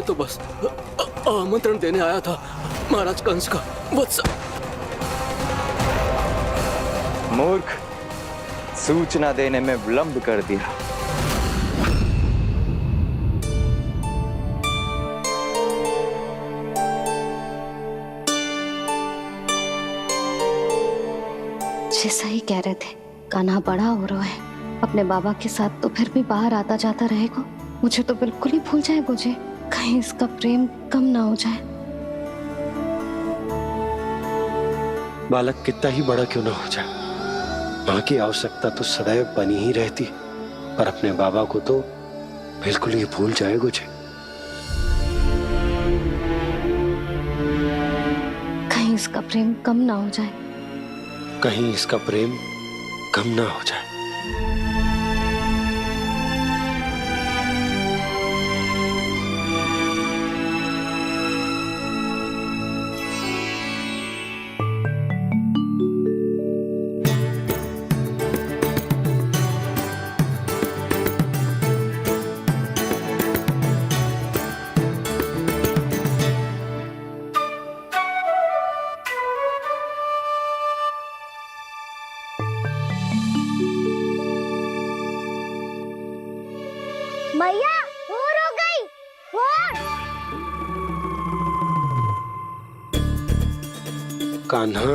तो बस आमंत्रण देने आया था महाराज कंस का वत्स। मूर्ख, सूचना देने में विलंब कर दिया। जैसा ही कह रहे थे, कान्हा बड़ा हो रहा है, अपने बाबा के साथ तो फिर भी बाहर आता जाता रहेगा। मुझे तो बिल्कुल ही भूल जाए मुझे, कहीं इसका प्रेम कम ना हो जाए। बालक कितना ही बड़ा क्यों ना हो जाए, माँ की आवश्यकता तो सदैव बनी ही रहती, पर अपने बाबा को तो बिल्कुल ही भूल जाए मुझे। कहीं इसका प्रेम कम ना हो जाए, कहीं इसका प्रेम कम ना हो जाए। मैया भोर हो गई, भोर। कान्हा,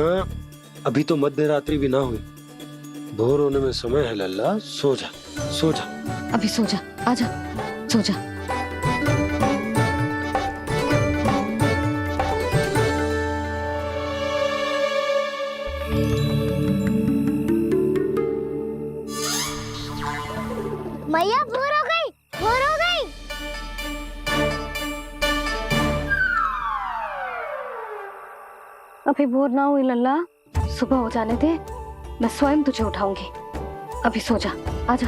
अभी तो मध्य रात्रि भी ना हुई, भोर होने में समय है लल्ला, सो जा सो जा। अभी सो जा, आजा सो जा। मैया भोर हो गई, भोर हो गई। अभी भोर ना हुई लल्ला, सुबह हो जाने दे, मैं स्वयं तुझे उठाऊंगी। अभी सो जा, आजा।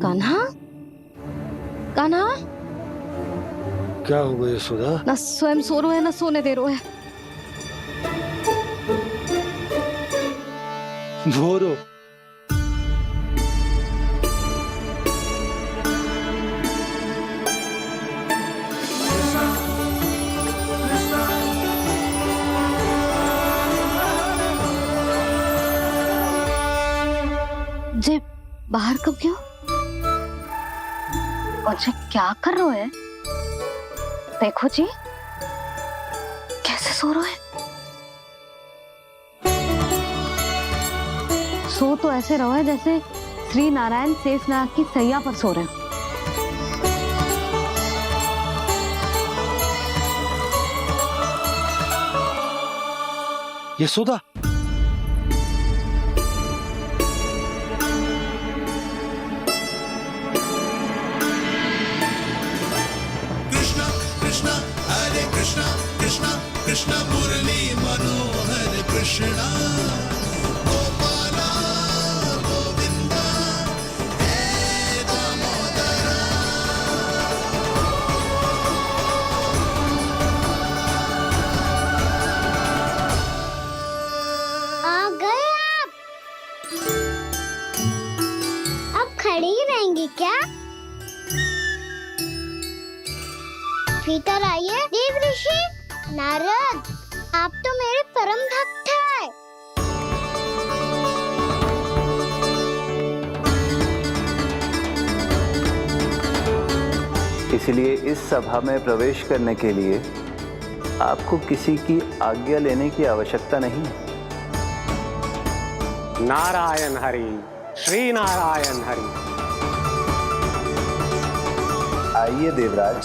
कान्हा, कान्हा, क्या हो गया यशोदा? ना स्वयं सो रहे है ना सोने दे रहे है। भोर हो। जे बाहर कब क्यों? और जे क्या कर रहे है? देखो जी, कैसे सो रहे हैं। सो तो ऐसे रहो है जैसे श्री नारायण शेषनाग की सैया पर सो रहे हैं। यशोदा, कृष्णा कृष्णा मुरली मनोहर कृष्णा गोपाला गोविंदा हे दामोदरा। आ गए आप। अब खड़ी ही रहेंगी क्या? भीतर आइए देव ऋषि। नारद, आप तो मेरे परम भक्त हैं। इसलिए इस सभा में प्रवेश करने के लिए आपको किसी की आज्ञा लेने की आवश्यकता नहीं है। नारायण हरि, श्री नारायण हरि। आइए देवराज,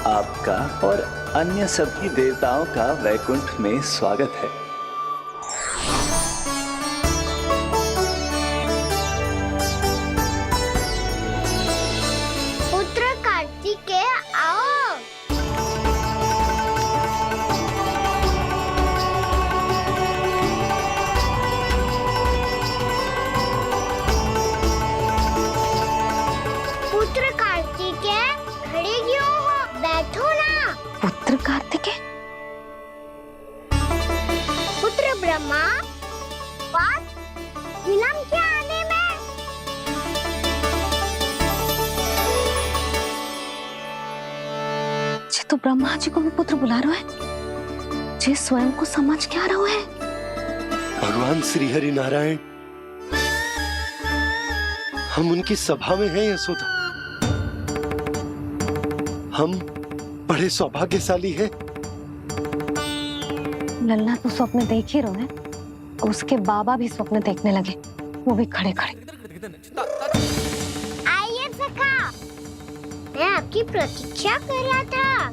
आपका और अन्य सभी देवताओं का वैकुंठ में स्वागत है। पुत्र कार्तिकेय आओ। कार्तिकेय? पुत्र ब्रह्मा, बात विलंब क्या आने में? जे तो ब्रह्मा जी को भी पुत्र बुला रहा है, जे स्वयं को समझ क्या रहा है। भगवान श्री हरि नारायण, हम उनकी सभा में हैं यशोदा। हम बड़े सौभाग्यशाली हैं। लल्ला तो स्वप्न देख ही रहे हैं, उसके बाबा भी स्वप्न देखने लगे, वो भी खड़े खड़े। आइए सखा, मैं आपकी प्रतीक्षा कर रहा था।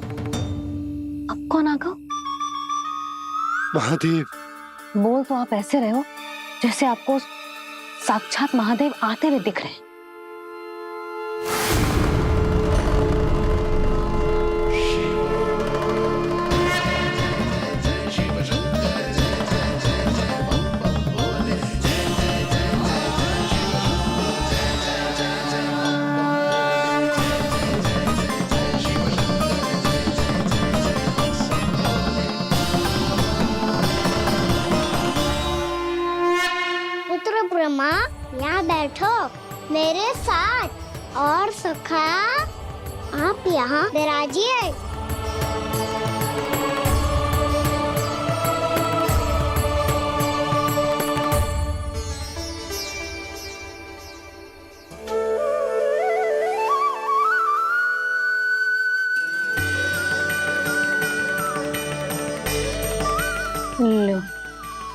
अब कौन आ गया? महादेव। बोल तो आप ऐसे रहे हो जैसे आपको साक्षात महादेव आते हुए दिख रहे हैं। पुत्र ब्रह्मा, यहाँ बैठो मेरे साथ, और सखा आप यहाँ विराजिए। लो,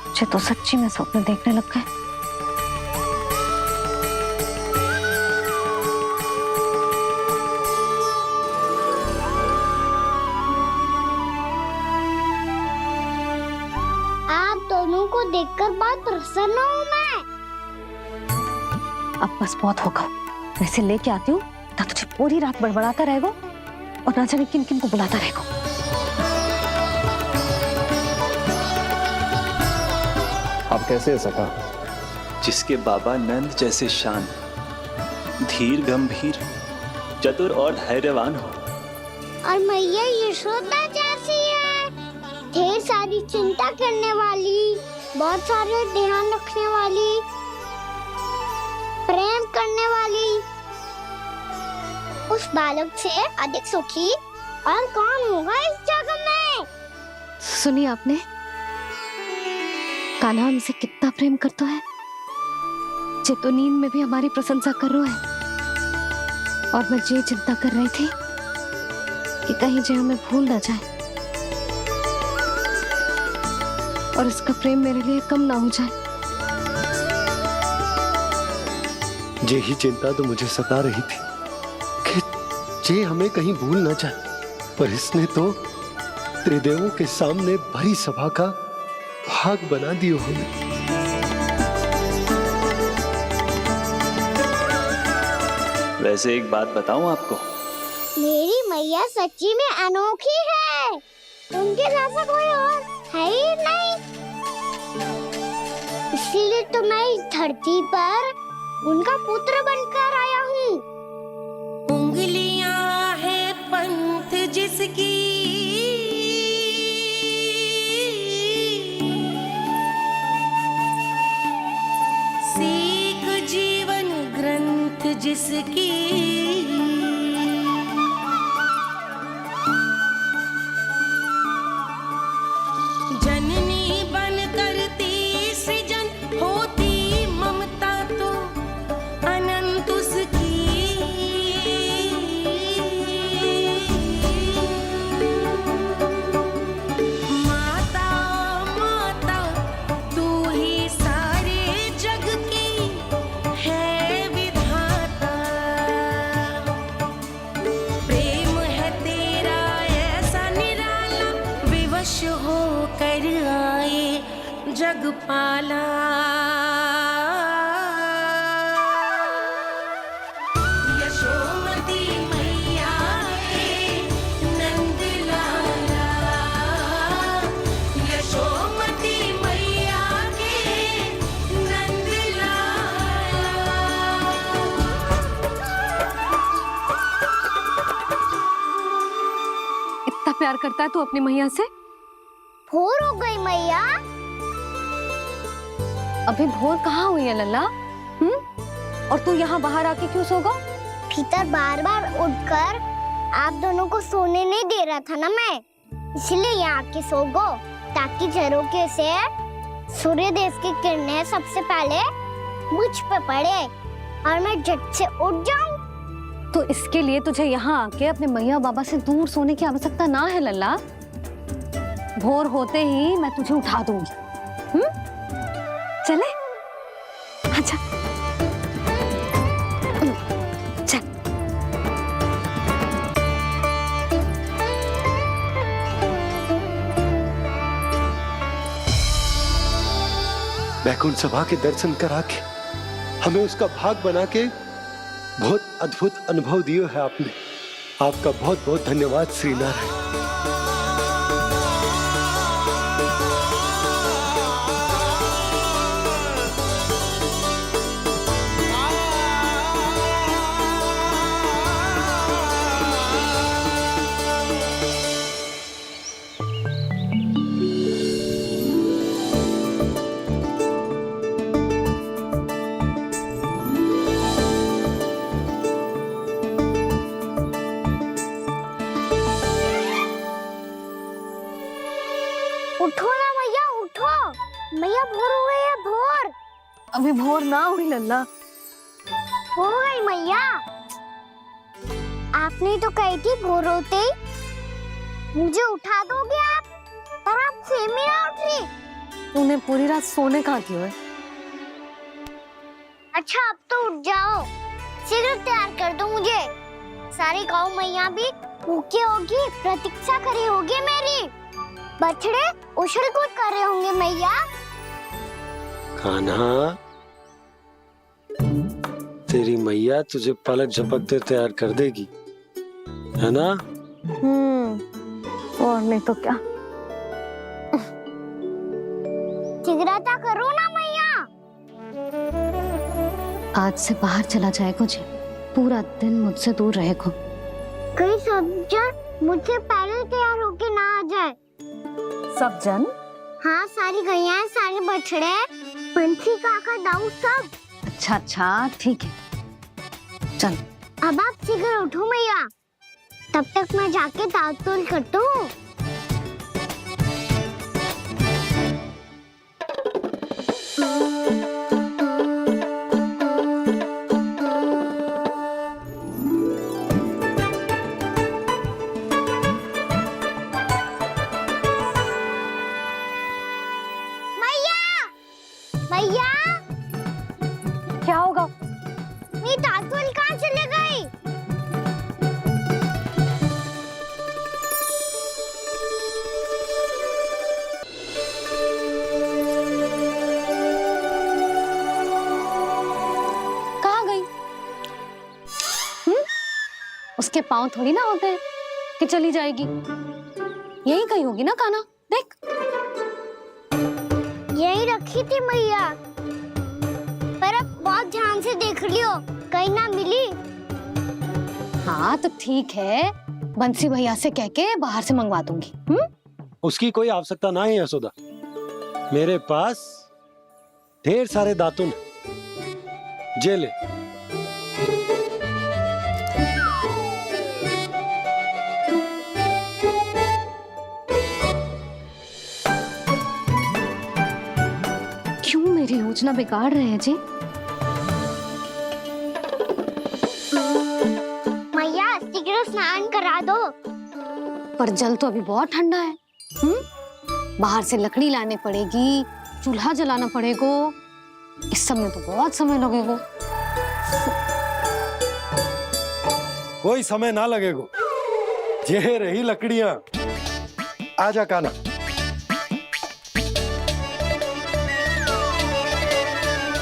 मुझे तो सच्ची में स्वप्न देखने लग गए। आप दोनों को देखकर बहुत प्रसन्न हूँ मैं। अब बस बहुत होगा, वैसे लेके आती हूँ ना, तुझे पूरी रात बड़बड़ाता रहेगा और ना जाने किन किन को बुलाता रहेगा। आप कैसे है सखा? जिसके बाबा नंद जैसे शांत, धीर गंभीर, चतुर और धैर्यवान हो, और मैया यशोदा जैसी है, ढेर सारी चिंता करने वाली, बहुत सारे ध्यान रखने वाली, प्रेम करने वाली। उस बालक से अधिक सुखी और कौन होगा इस जग में? सुनिए आपने, कान्हा हमसे कितना प्रेम करता है, जे तो नींद में भी हमारी प्रशंसा कर रहा है। और मैं ये चिंता कर रही थी कि कहीं जे हमें भूल ना जाए और इसका प्रेम मेरे लिए कम ना हो जाए। यही चिंता तो मुझे सता रही थी कि जे हमें कहीं भूल ना जाए, पर इसने तो त्रिदेवों के सामने भरी सभा का भाग बना दियो हमें। वैसे एक बात बताऊं आपको, मेरी मैया सच्ची में अनोखी है, उनके जैसा कोई और है ही नहीं। इसीलिए तो मैं इस धरती पर उनका पुत्र बनकर आया हूँ। उंगलियां है पंथ जिसकी, सीख जीवन ग्रंथ जिसकी, जननी बन करती सृजन होती ममता तो अनंत उसकी। माता माता तू ही सारे जग की है विधाता, प्रेम है तेरा ऐसा निराला, विवश होकर आए जग पाला। यशोमती मैया के नंद लाला, यशोमती मैया के नंद लाला। इतना प्यार करता है तू अपनी मैया से? भोर हो गई मैया। अभी भोर कहाँ हुई है लल्ला? और तू यहाँ बाहर आके क्यों सो गया? भीतर बार बार उठकर आप दोनों को सोने नहीं दे रहा था ना मैं, इसलिए यहाँ आके सो गो, ताकि झरोके से सूर्य देव की किरणें सबसे पहले मुझ पे पड़े और मैं झट से उठ जाऊं। तो इसके लिए तुझे यहाँ आके अपने मैया बाबा से दूर सोने की आवश्यकता ना है लल्ला। भोर होते ही मैं तुझे उठा दूंगी। चले? अच्छा चल। वैकुंठ सभा के दर्शन करा के हमें उसका भाग बना के बहुत अद्भुत अनुभव दियो है आपने। आपका बहुत बहुत धन्यवाद श्रीनारायण। उठो ना मैया, उठो। मैया भोर हो गई है, भोर। अभी भोर ना हुई लल्ला। हो गई मैया। आपने तो कही थी भोर होते ही मुझे उठा दोगे आप, पर आप सेम ही ना उठ रही। तूने पूरी रात सोने कहाँ की है? अच्छा अब तो उठ जाओ, शीघ्र तैयार कर दो मुझे। सारी गाँव मैया भी भूखी होगी, प्रतीक्षा करी होगी मेरी। बछड़े उछल कूद कर रहे होंगे मैया। कान्हा, तेरी मैया तुझे पलक झपकते तैयार कर देगी, है ना? और नहीं तो क्या। शीघ्रता करो ना मैया। आज से बाहर चला जाएगा जी, पूरा दिन मुझसे दूर रहेगा। कहीं सब जन मुझसे पहले तैयार होके ना आ जाए। सब जन? हाँ, सारी गैया, सारे बछड़े, पंछी, काका, दाऊ सब। अच्छा अच्छा ठीक है, चल। अब आप शीघ्र उठो मैया, तब तक मैं जाके ताल-तोल करता हूँ। मैया, क्या होगा? मेरी ताल-तोल कहाँ चले गई? कहाँ गई? उसके पाँव थोड़ी ना होते हैं कि चली जाएगी। यही कहीं होगी ना कान्हा, देख। यही रखी थी मैया, पर अब बहुत ध्यान से देख लियो, कहीं ना मिली। हाँ तो ठीक है, बंसी भैया से कह के बाहर से मंगवा दूंगी। उसकी कोई आवश्यकता ना है यशोदा, मेरे पास ढेर सारे दातुन जे ले। क्यों मेरी योजना बिगाड़ रहे हैं जी? मैया शीघ्र स्नान करा दो। पर जल तो अभी बहुत ठंडा है। बाहर से लकड़ी लाने पड़ेगी, चूल्हा जलाना पड़ेगा। इस सब में तो बहुत समय लगेगा। कोई समय ना लगेगा, ये रही लकड़ियां। आजा कान्हा।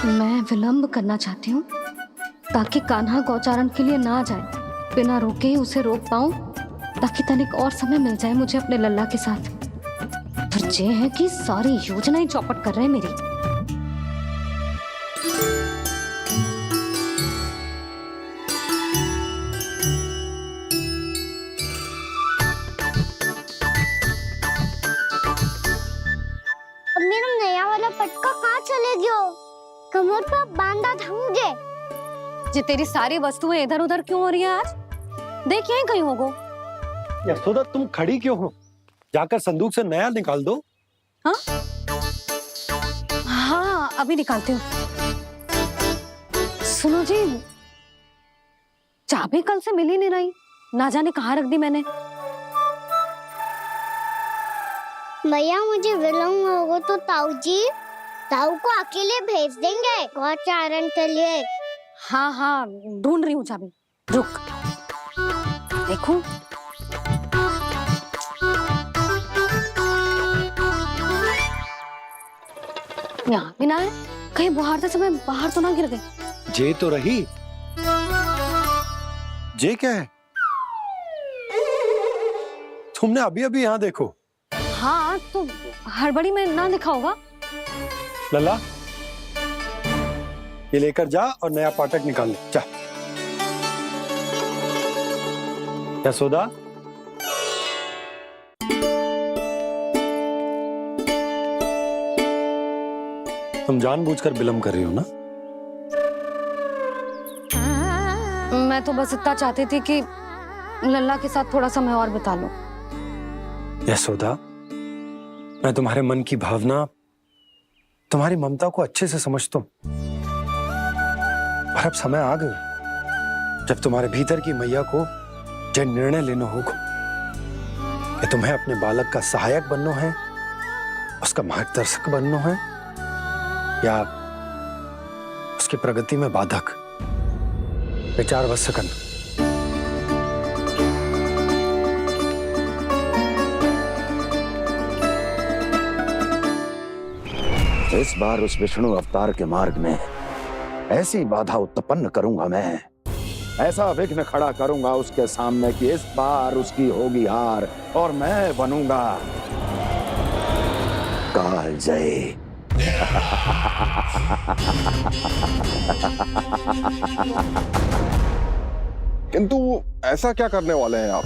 मैं विलंब करना चाहती हूँ ताकि कान्हा गौचारण के लिए ना जाए। बिना रोके ही उसे रोक पाऊं, ताकि तनिक और समय मिल जाए मुझे अपने लल्ला के साथ। पर ये है कि सारी योजना ही चौपट कर रहे हैं मेरी। ले जो कमर पर बांधा था मुझे। जे तेरी सारी वस्तुएं इधर उधर क्यों हो रही है आज? देख यहीं कहीं होगो। यशोदा तुम खड़ी क्यों हो? जाकर संदूक से नया निकाल दो। हाँ हाँ अभी निकालती हूँ। सुनो जी, चाबी कल से मिल ही नहीं रही, ना जाने कहाँ रख दी मैंने। भैया मुझे विलम्ब होगा तो ताऊ को अकेले भेज देंगे गौचारण के लिए। हाँ हाँ ढूंढ रही हूँ चाबी, रुक। देखूं यहाँ भी ना है, कहीं बुहारते समय बाहर तो ना गिर गई। जे तो रही। जे क्या है? तुमने अभी अभी यहाँ देखो। हाँ तो हड़बड़ी में ना दिखा होगा। लल्ला ये लेकर जा और नया पाठक निकाल ले जा। यशोदा तुम जानबूझकर विलम्ब कर रही हो ना? मैं तो बस इतना चाहती थी कि लल्ला के साथ थोड़ा समय और बिता लो। यशोदा मैं तुम्हारे मन की भावना, तुम्हारी ममता को अच्छे से समझता हूं, पर अब समय आ गया जब तुम्हारे भीतर की मैया को जो निर्णय लेना होगा कि तुम्हें अपने बालक का सहायक बनना है, उसका मार्गदर्शक बनना है, या उसकी प्रगति में बाधक। विचार अवश्य करना। इस बार उस विष्णु अवतार के मार्ग में ऐसी बाधा उत्पन्न करूंगा मैं, ऐसा विघ्न खड़ा करूंगा उसके सामने कि इस बार उसकी होगी हार और मैं बनूंगा कालजयी। किंतु ऐसा क्या करने वाले हैं आप?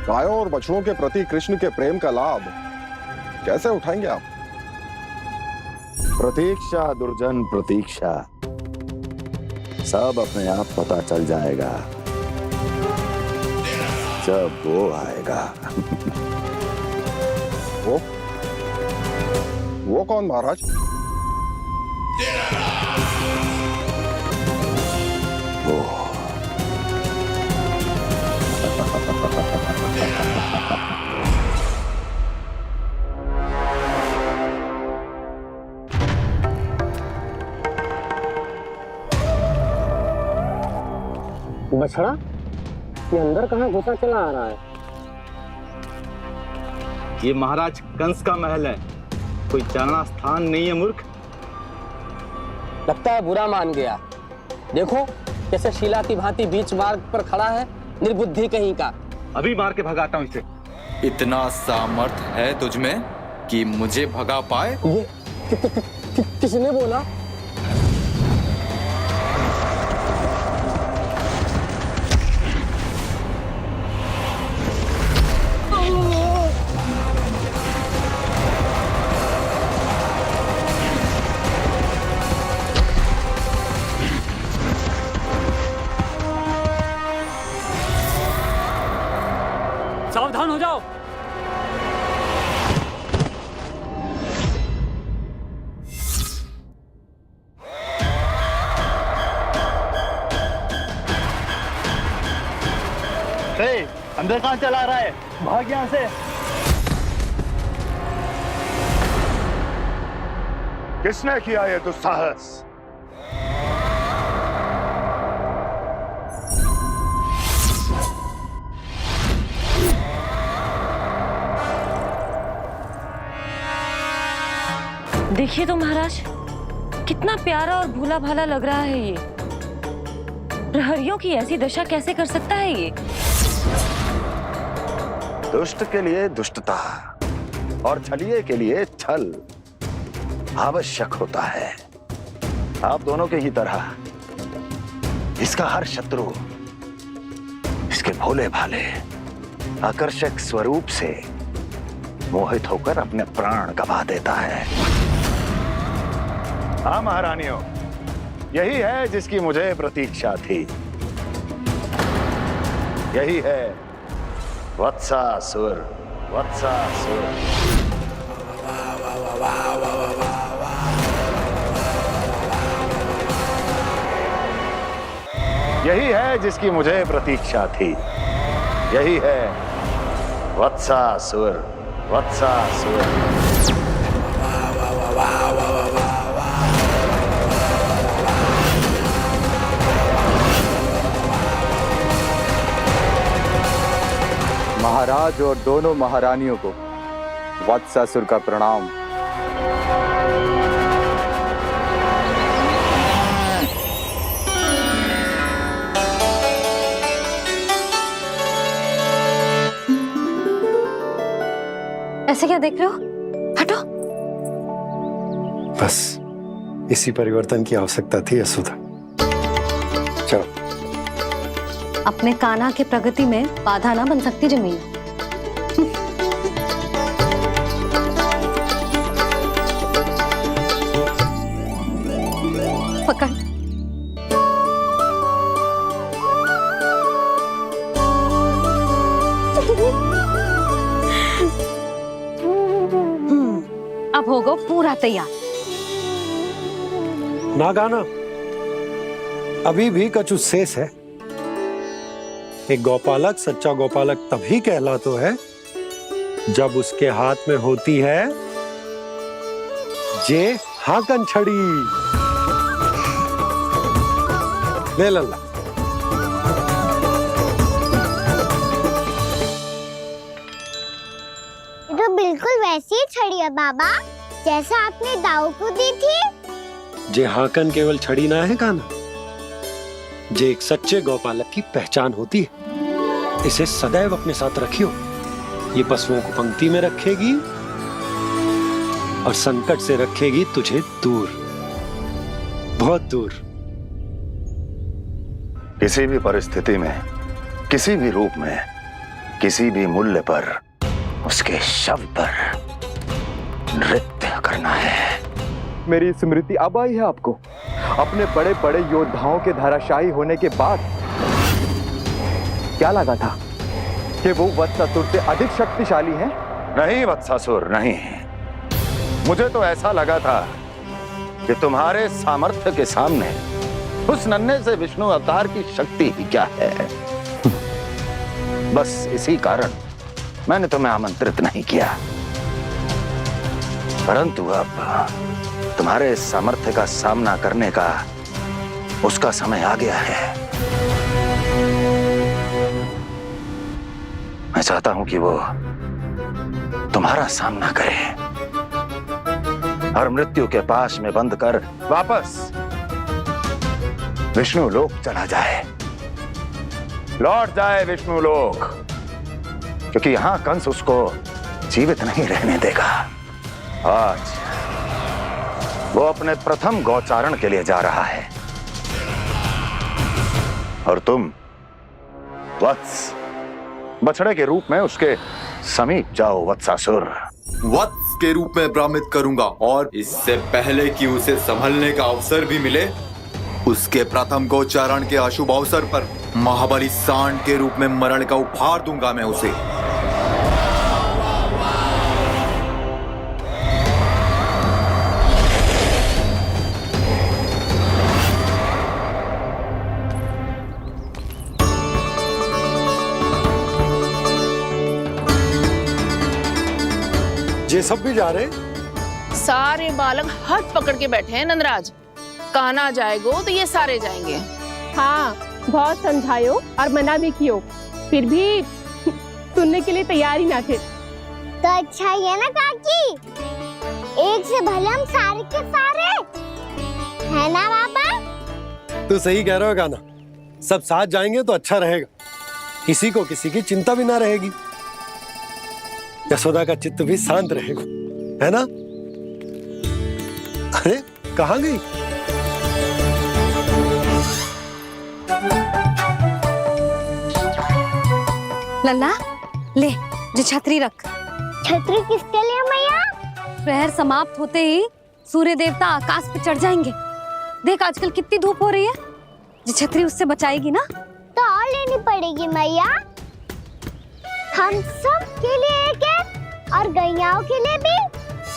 गायों और बछड़ों के प्रति कृष्ण के प्रेम का लाभ कैसे उठाएंगे आप? प्रतीक्षा दुर्जन प्रतीक्षा, सब अपने आप पता चल जाएगा जब वो आएगा। वो कौन महाराज? वो बछड़ा ये अंदर कहाँ घुसा चला आ रहा है? ये महाराज कंस का महल है, कोई जाना स्थान नहीं है मूर्ख। लगता है बुरा मान गया। देखो कैसे शीला की भांति बीच मार्ग पर खड़ा है, निर्बुद्धि कहीं का। अभी मार के भगाता हूँ इसे। इतना सामर्थ है तुझमें कि मुझे भगा पाए? ये किसने बोला? सावधान हो जाओ। अंदर कहाँ चला रहा है? भाग यहाँ से। किसने किया ये दुस्साहस? देखिए तो महाराज, कितना प्यारा और भोला भाला लग रहा है ये। प्रहरियों की ऐसी दशा कैसे कर सकता है ये? दुष्ट के लिए दुष्टता और छलिए के लिए छल आवश्यक होता है। आप दोनों के ही तरह इसका हर शत्रु इसके भोले भाले आकर्षक स्वरूप से मोहित होकर अपने प्राण गंवा देता है। हाँ महारानियों, यही है जिसकी मुझे प्रतीक्षा थी। यही है वत्सासुर। वत्सासुर। यही है जिसकी मुझे प्रतीक्षा थी। यही है वत्सासुर। वत्सासुर। महाराज और दोनों महारानियों को वत्सासुर का प्रणाम। ऐसे क्या देख रहे हो? हटो। बस इसी परिवर्तन की आवश्यकता थी यशोदा। चलो। अपने कान्हा की प्रगति में बाधा ना बन सकती जमीन। पकड़। अब होगा पूरा तैयार। ना गाना, अभी भी कछु शेष है। एक गौपालक सच्चा गौपालक तभी कहलाता है जब उसके हाथ में होती है जे हाकन छड़ी। ले लल्ला। ये तो बिल्कुल वैसी ही छड़ी है बाबा, जैसा आपने दाऊ को दी थी। जे हाकन केवल छड़ी ना है कान्हा, जे एक सच्चे गौपालक की पहचान होती है। इसे सदैव अपने साथ रखियो। ये पशुओं को पंक्ति में रखेगी और संकट से रखेगी तुझे दूर, बहुत दूर। किसी भी परिस्थिति में, किसी भी रूप में, किसी भी मूल्य पर उसके शव पर नृत्य करना है। मेरी स्मृति अब आई है आपको? अपने बड़े बड़े योद्धाओं के धराशायी होने के बाद क्या लगा था कि वो वत्सासुर से अधिक शक्तिशाली है? नहीं वत्सासुर, नहीं। मुझे तो ऐसा लगा था कि तुम्हारे सामर्थ्य के सामने उस नन्हे से विष्णु अवतार की शक्ति ही क्या है। बस इसी कारण मैंने तुम्हें आमंत्रित नहीं किया। परंतु अब तुम्हारे सामर्थ्य का सामना करने का उसका समय आ गया है। मैं चाहता हूं कि वो तुम्हारा सामना करे और मृत्यु के पाश में बंद कर वापस विष्णु लोक चला जाए, लौट जाए विष्णु लोक, क्योंकि यहां कंस उसको जीवित नहीं रहने देगा। आज वो अपने प्रथम गौचारण के लिए जा रहा है और तुम वत्स, बछड़े के रूप में उसके समीप जाओ वत्सासुर। वत्स के रूप में भ्रमित करूंगा और इससे पहले कि उसे संभलने का अवसर भी मिले, उसके प्रथम गोचारण के अशुभ अवसर पर महाबली सांड के रूप में मरण का उपहार दूंगा मैं उसे। ये सब भी जा रहे? सारे बालक हाथ पकड़ के बैठे हैं नंदराज। कान्हा जाएगो तो ये सारे जाएंगे। हाँ, बहुत समझायो और मना भी कियो, फिर भी सुनने के लिए तैयार ही ना थे। तो अच्छा ही है ना काकी, एक से भले हम सारे के सारे है ना बाबा? तू सही कह रहा हो गाना, सब साथ जाएंगे तो अच्छा रहेगा, किसी को किसी की चिंता भी ना रहेगी, यशोदा का चित्त भी शांत रहेगा, है ना? अरे कहाँ गई? लल्ला ले, जो छतरी रख। छतरी किसके लिए मैया? प्रहर समाप्त होते ही सूर्य देवता आकाश पे चढ़ जाएंगे। देख आजकल कितनी धूप हो रही है, ये छतरी उससे बचाएगी ना। तो और लेनी पड़ेगी मैया, हम सब के लिए एक एक और गैयाओं के लिए भी,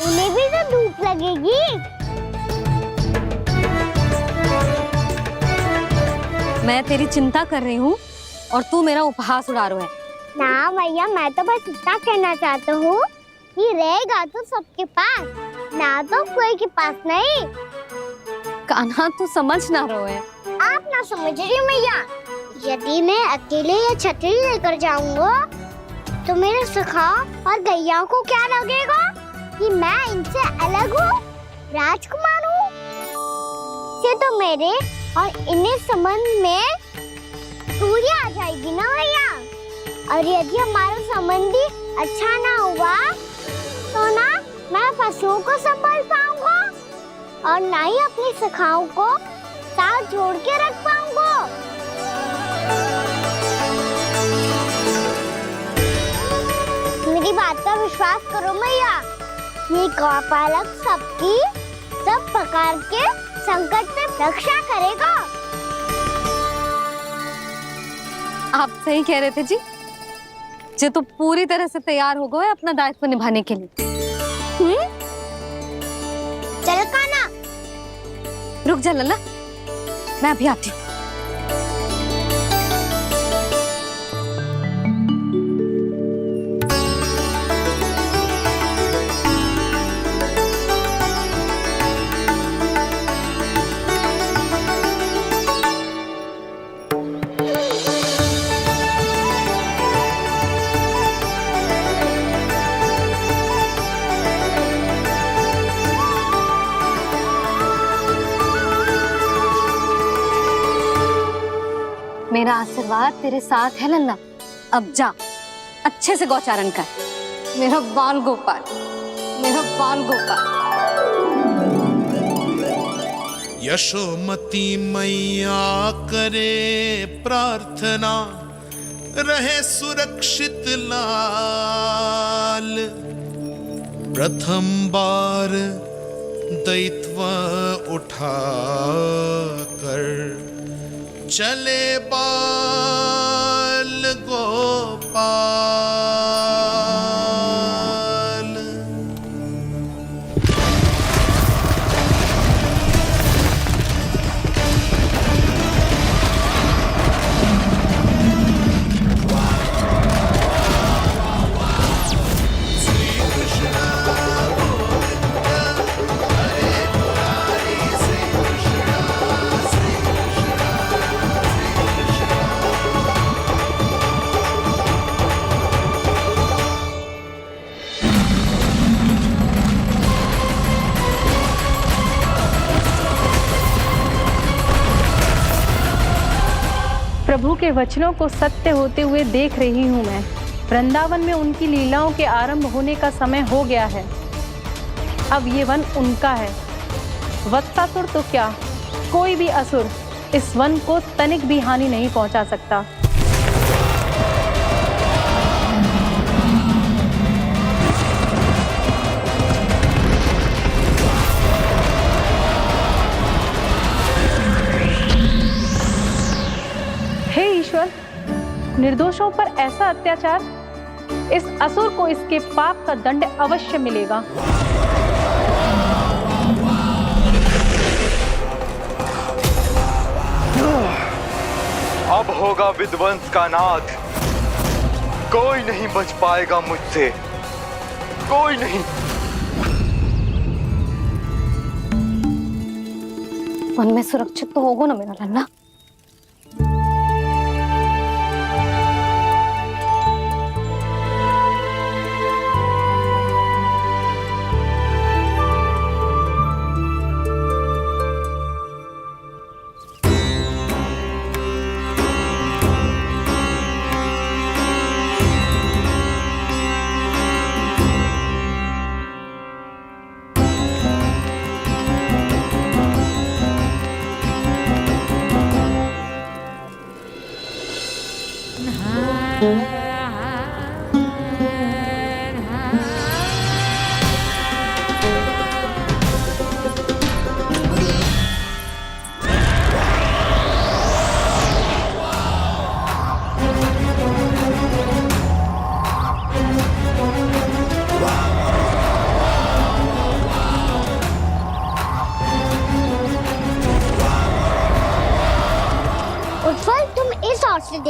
उन्हें भी तो धूप लगेगी। मैं तेरी चिंता कर रही हूँ और तू मेरा उपहास उड़ा रहा है। ना मैया, मैं तो बस इतना कहना चाहता हूँ कि रहेगा तो सबके पास, ना तो कोई के पास नहीं। कान्हा तू समझ ना रहो है। आप ना समझ रही मैया, यदि मैं अकेले ये छतरी लेकर जाऊंगा तो मेरे सखा और गैयाओं को क्या लगेगा कि मैं इनसे अलग हूँ, राजकुमार हूँ। ये तो मेरे और इन्हें संबंध में दूरी आ जाएगी ना भैया। और यदि हमारा संबंध अच्छा ना हुआ तो ना मैं पशुओं को संभाल पाऊंगा और ना ही अपनी सखाओं को साथ जोड़ के रख पाऊंगा। मेरी बात का विश्वास करो मैया, ये गौपालक सबकी सब प्रकार के संकट से रक्षा करेगा। आप सही कह रहे थे जी, जो तो पूरी तरह से तैयार हो गए अपना दायित्व निभाने के लिए। चल कान्हा, रुक जा लल्ला, मैं अभी आती हूँ। मेरा आशीर्वाद तेरे साथ है लल्ला। अब जा, अच्छे से गौचारण कर। मेरा बाल गोपाल, मेरा बाल गोपाल। यशोमती मैया करे प्रार्थना, रहे सुरक्षित लाल। प्रथम बार दैत्व उठा कर चले बाल गोपाल। श्री कृष्ण गोविंद हरे मुरारी, श्री कृष्ण श्री प्रभु के वचनों को सत्य होते हुए देख रही हूँ मैं। वृंदावन में उनकी लीलाओं के आरंभ होने का समय हो गया है। अब ये वन उनका है। वत्सासुर तो क्या, कोई भी असुर इस वन को तनिक भी हानि नहीं पहुंचा सकता। हे ईश्वर, निर्दोषों पर ऐसा अत्याचार, इस असुर को इसके पाप का दंड अवश्य मिलेगा। अब होगा विध्वंस का नाद। कोई नहीं बच पाएगा मुझसे, कोई नहीं। वन में सुरक्षित तो होगा ना मेरा लल्ला।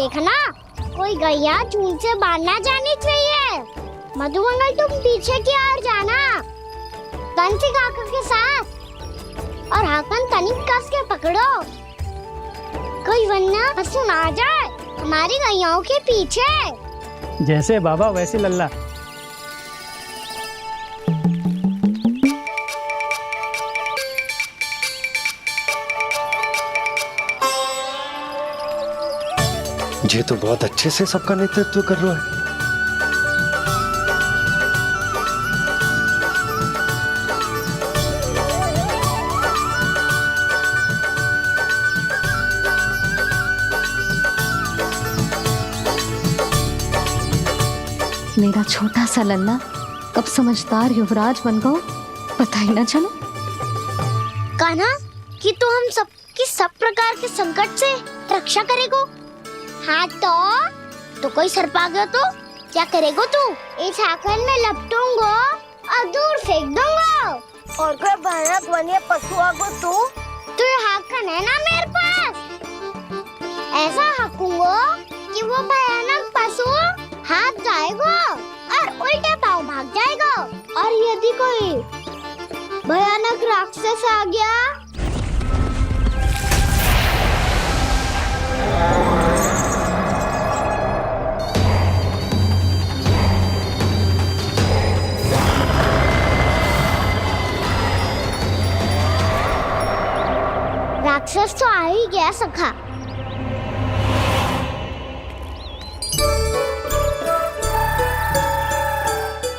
देखना, कोई गैया चून से बाहर ना जानी चाहिए। मधुमंगल तुम पीछे की ओर जाना, कंसी काका के साथ, और हाकन तनिक कस के पकड़ो, कोई वरना पशु ना जाए हमारी गैयाओं के पीछे। जैसे बाबा वैसे लल्ला। ये तो बहुत अच्छे से सबका नेतृत्व कर रहा है। मेरा छोटा सा लल्ला कब समझदार युवराज बन गो पता ही ना चलो। कान्हा, कि तू हम सबकी सब प्रकार के संकट से रक्षा करेगो। हाँ तो कोई सर्प आ गया तो क्या करेगो तू? इस हाकन में लपटूंगो और दूर फेंक दूंगा। और कोई भयानक वन्य पशु आगो तो ये हाकन है ना मेरे पास, ऐसा हाकूंगो कि वो भयानक पशु हाथ जाएगा और उल्टे पाँव भाग जाएगा। और यदि कोई भयानक राक्षस आ गया राक्षस तो आ ही गया सखा।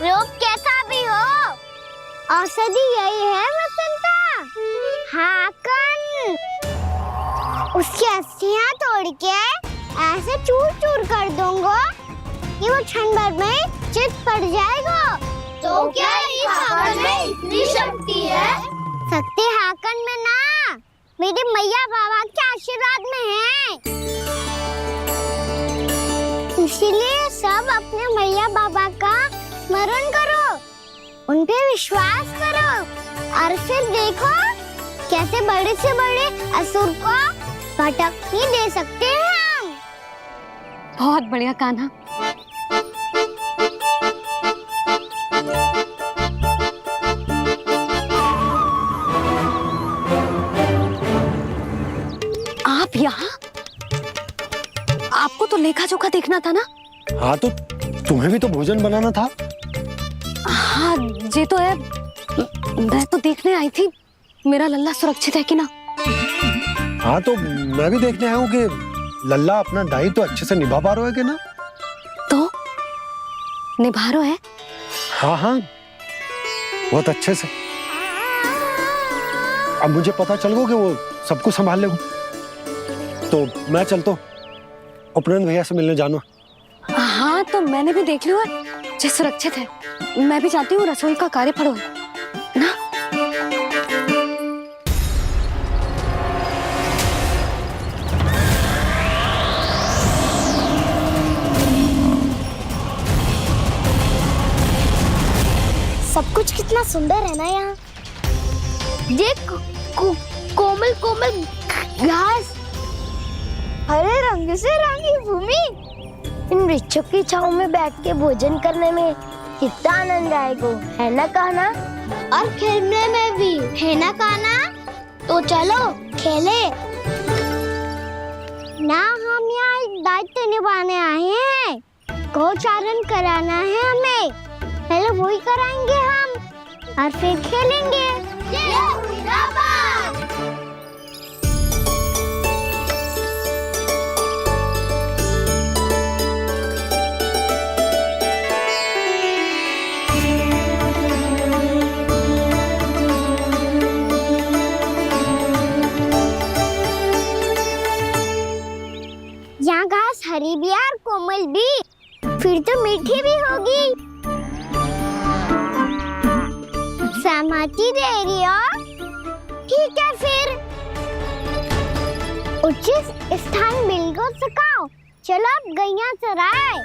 रोग कैसा भी हो, औषधि यही है वसंता। हाकन उसकी अस्थियां तोड़ के ऐसे चूर चूर कर दूंगा कि वो क्षण भर में चित पड़ जाएगा। तो क्या इस हाकन में इतनी शक्ति है? शक्ति हाकन में ना, मेरे मैया बाबा के आशीर्वाद में है। इसीलिए सब अपने मैया बाबा का स्मरण करो, उन पे विश्वास करो, और फिर देखो कैसे बड़े से बड़े असुर को भटक ही दे सकते हैं हम। बहुत बढ़िया कान्हा। आप यहाँ? आपको तो लेखा जोखा देखना था ना। हाँ तो तुम्हें भी तो भोजन बनाना था। हाँ ये तो है, मैं तो देखने आई थी मेरा लल्ला सुरक्षित है कि ना। हाँ तो मैं भी देखने आया हूँ कि लल्ला अपना दायित्व तो अच्छे से निभा पा रहा है कि ना। तो निभा रहा है? हाँ हाँ बहुत अच्छे से। अब मुझे पता चल गया कि वो सब कुछ संभाल लेगा, तो मैं चलता हूँ उपनंद भैया से मिलने जाना। हाँ तो मैंने भी देख लिया जो सुरक्षित है। मैं भी चाहती हूँ रसोई का कार्य पड़ो ना। सब कुछ कितना सुंदर है ना यहाँ। देख कोमल कोमल घास, हरे रंग से रंगी भूमि, इन वृक्षों की छांव में बैठ के भोजन करने में कितना आनंद आएगा, है ना कान्हा? और खेलने में भी, है ना कान्हा? तो चलो खेले ना। हम यहाँ एक दायित्व निभाने आए हैं, गोचारण कराना है हमें। पहले वही कराएंगे हम और फिर खेलेंगे। यहाँ घास हरी भी और कोमल भी, फिर तो मीठी भी होगी। सहमति दे रही हो? ठीक है फिर उचित स्थान बिल्कुल सुखाओ। चलो अब गैया चराए।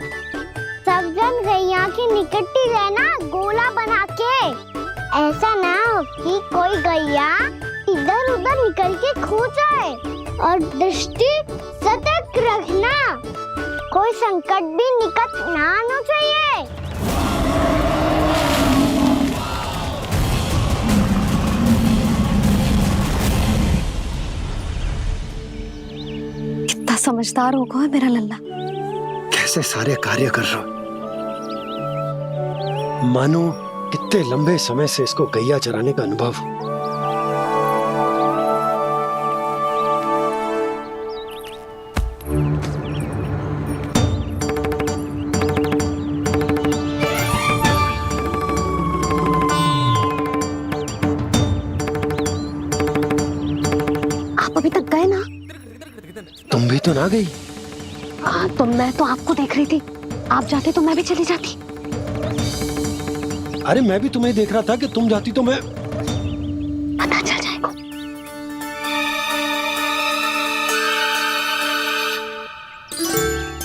सब जन गैया के निकट ही रहना, गोला बना के। ऐसा ना हो कि कोई गैया इधर उधर निकल के खो जाए, और दृष्टि सतर्क रखना। कोई संकट भी निकट ना आना चाहिए। कितना समझदार होगा मेरा लल्ला। कैसे सारे कार्य कर रहा हूं, मानो कितने लंबे समय से इसको गैया चराने का अनुभव हो। आप अभी तक गए ना? तुम भी तो ना गई। तो मैं तो आपको देख रही थी, आप जाते तो मैं भी चली जाती। अरे मैं भी तुम्हें देख रहा था कि तुम जाती तो मैं। पता चल जाएगा।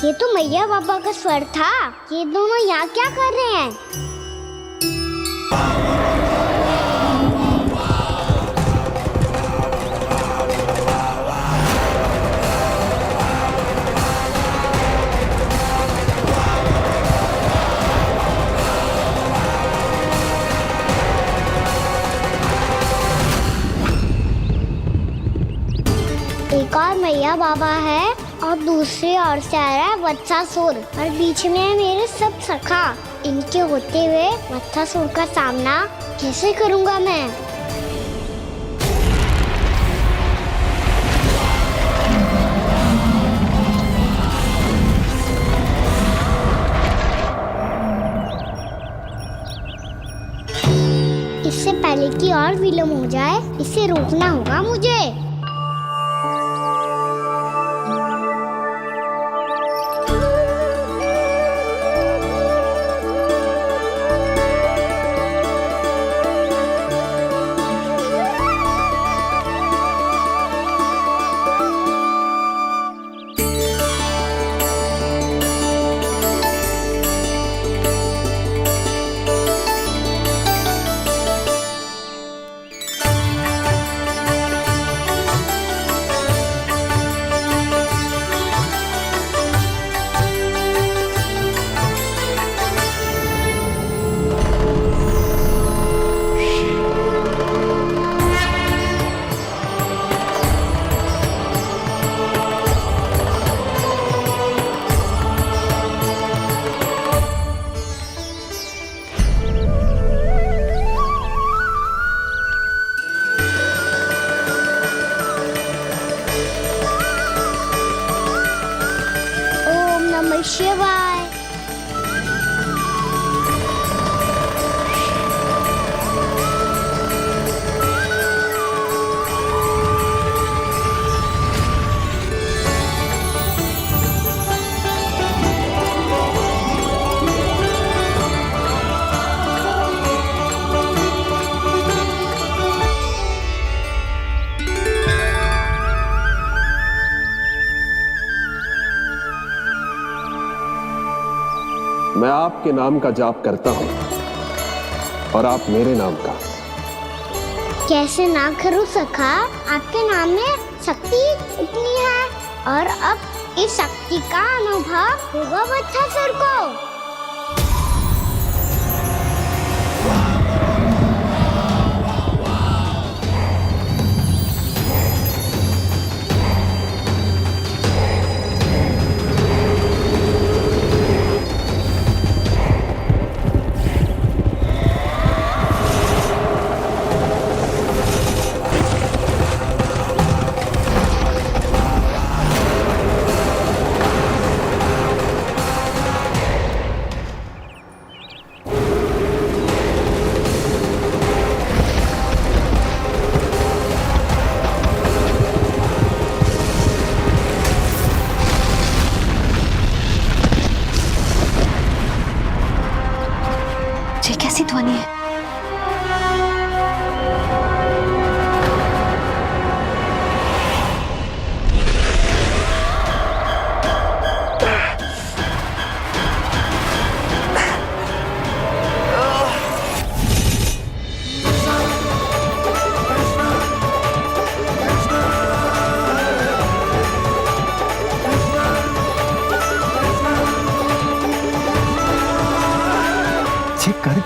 ये तो मैया बाबा का स्वर था। ये दोनों यहाँ क्या कर रहे हैं? एक और मैया बाबा है और दूसरी ओर से आ रहा है वत्सासुर और बीच में है मेरे सब सखा। इनके होते हुए वत्सासुर का सामना कैसे करूंगा मैं? इससे पहले कि और विलम्ब हो जाए, इसे रोकना होगा मुझे। शिवाय। मैं आपके नाम का जाप करता हूं और आप मेरे नाम का। कैसे ना करूं सखा, आपके नाम में शक्ति इतनी है और अब इस शक्ति का अनुभव होगा वत्सासुर को।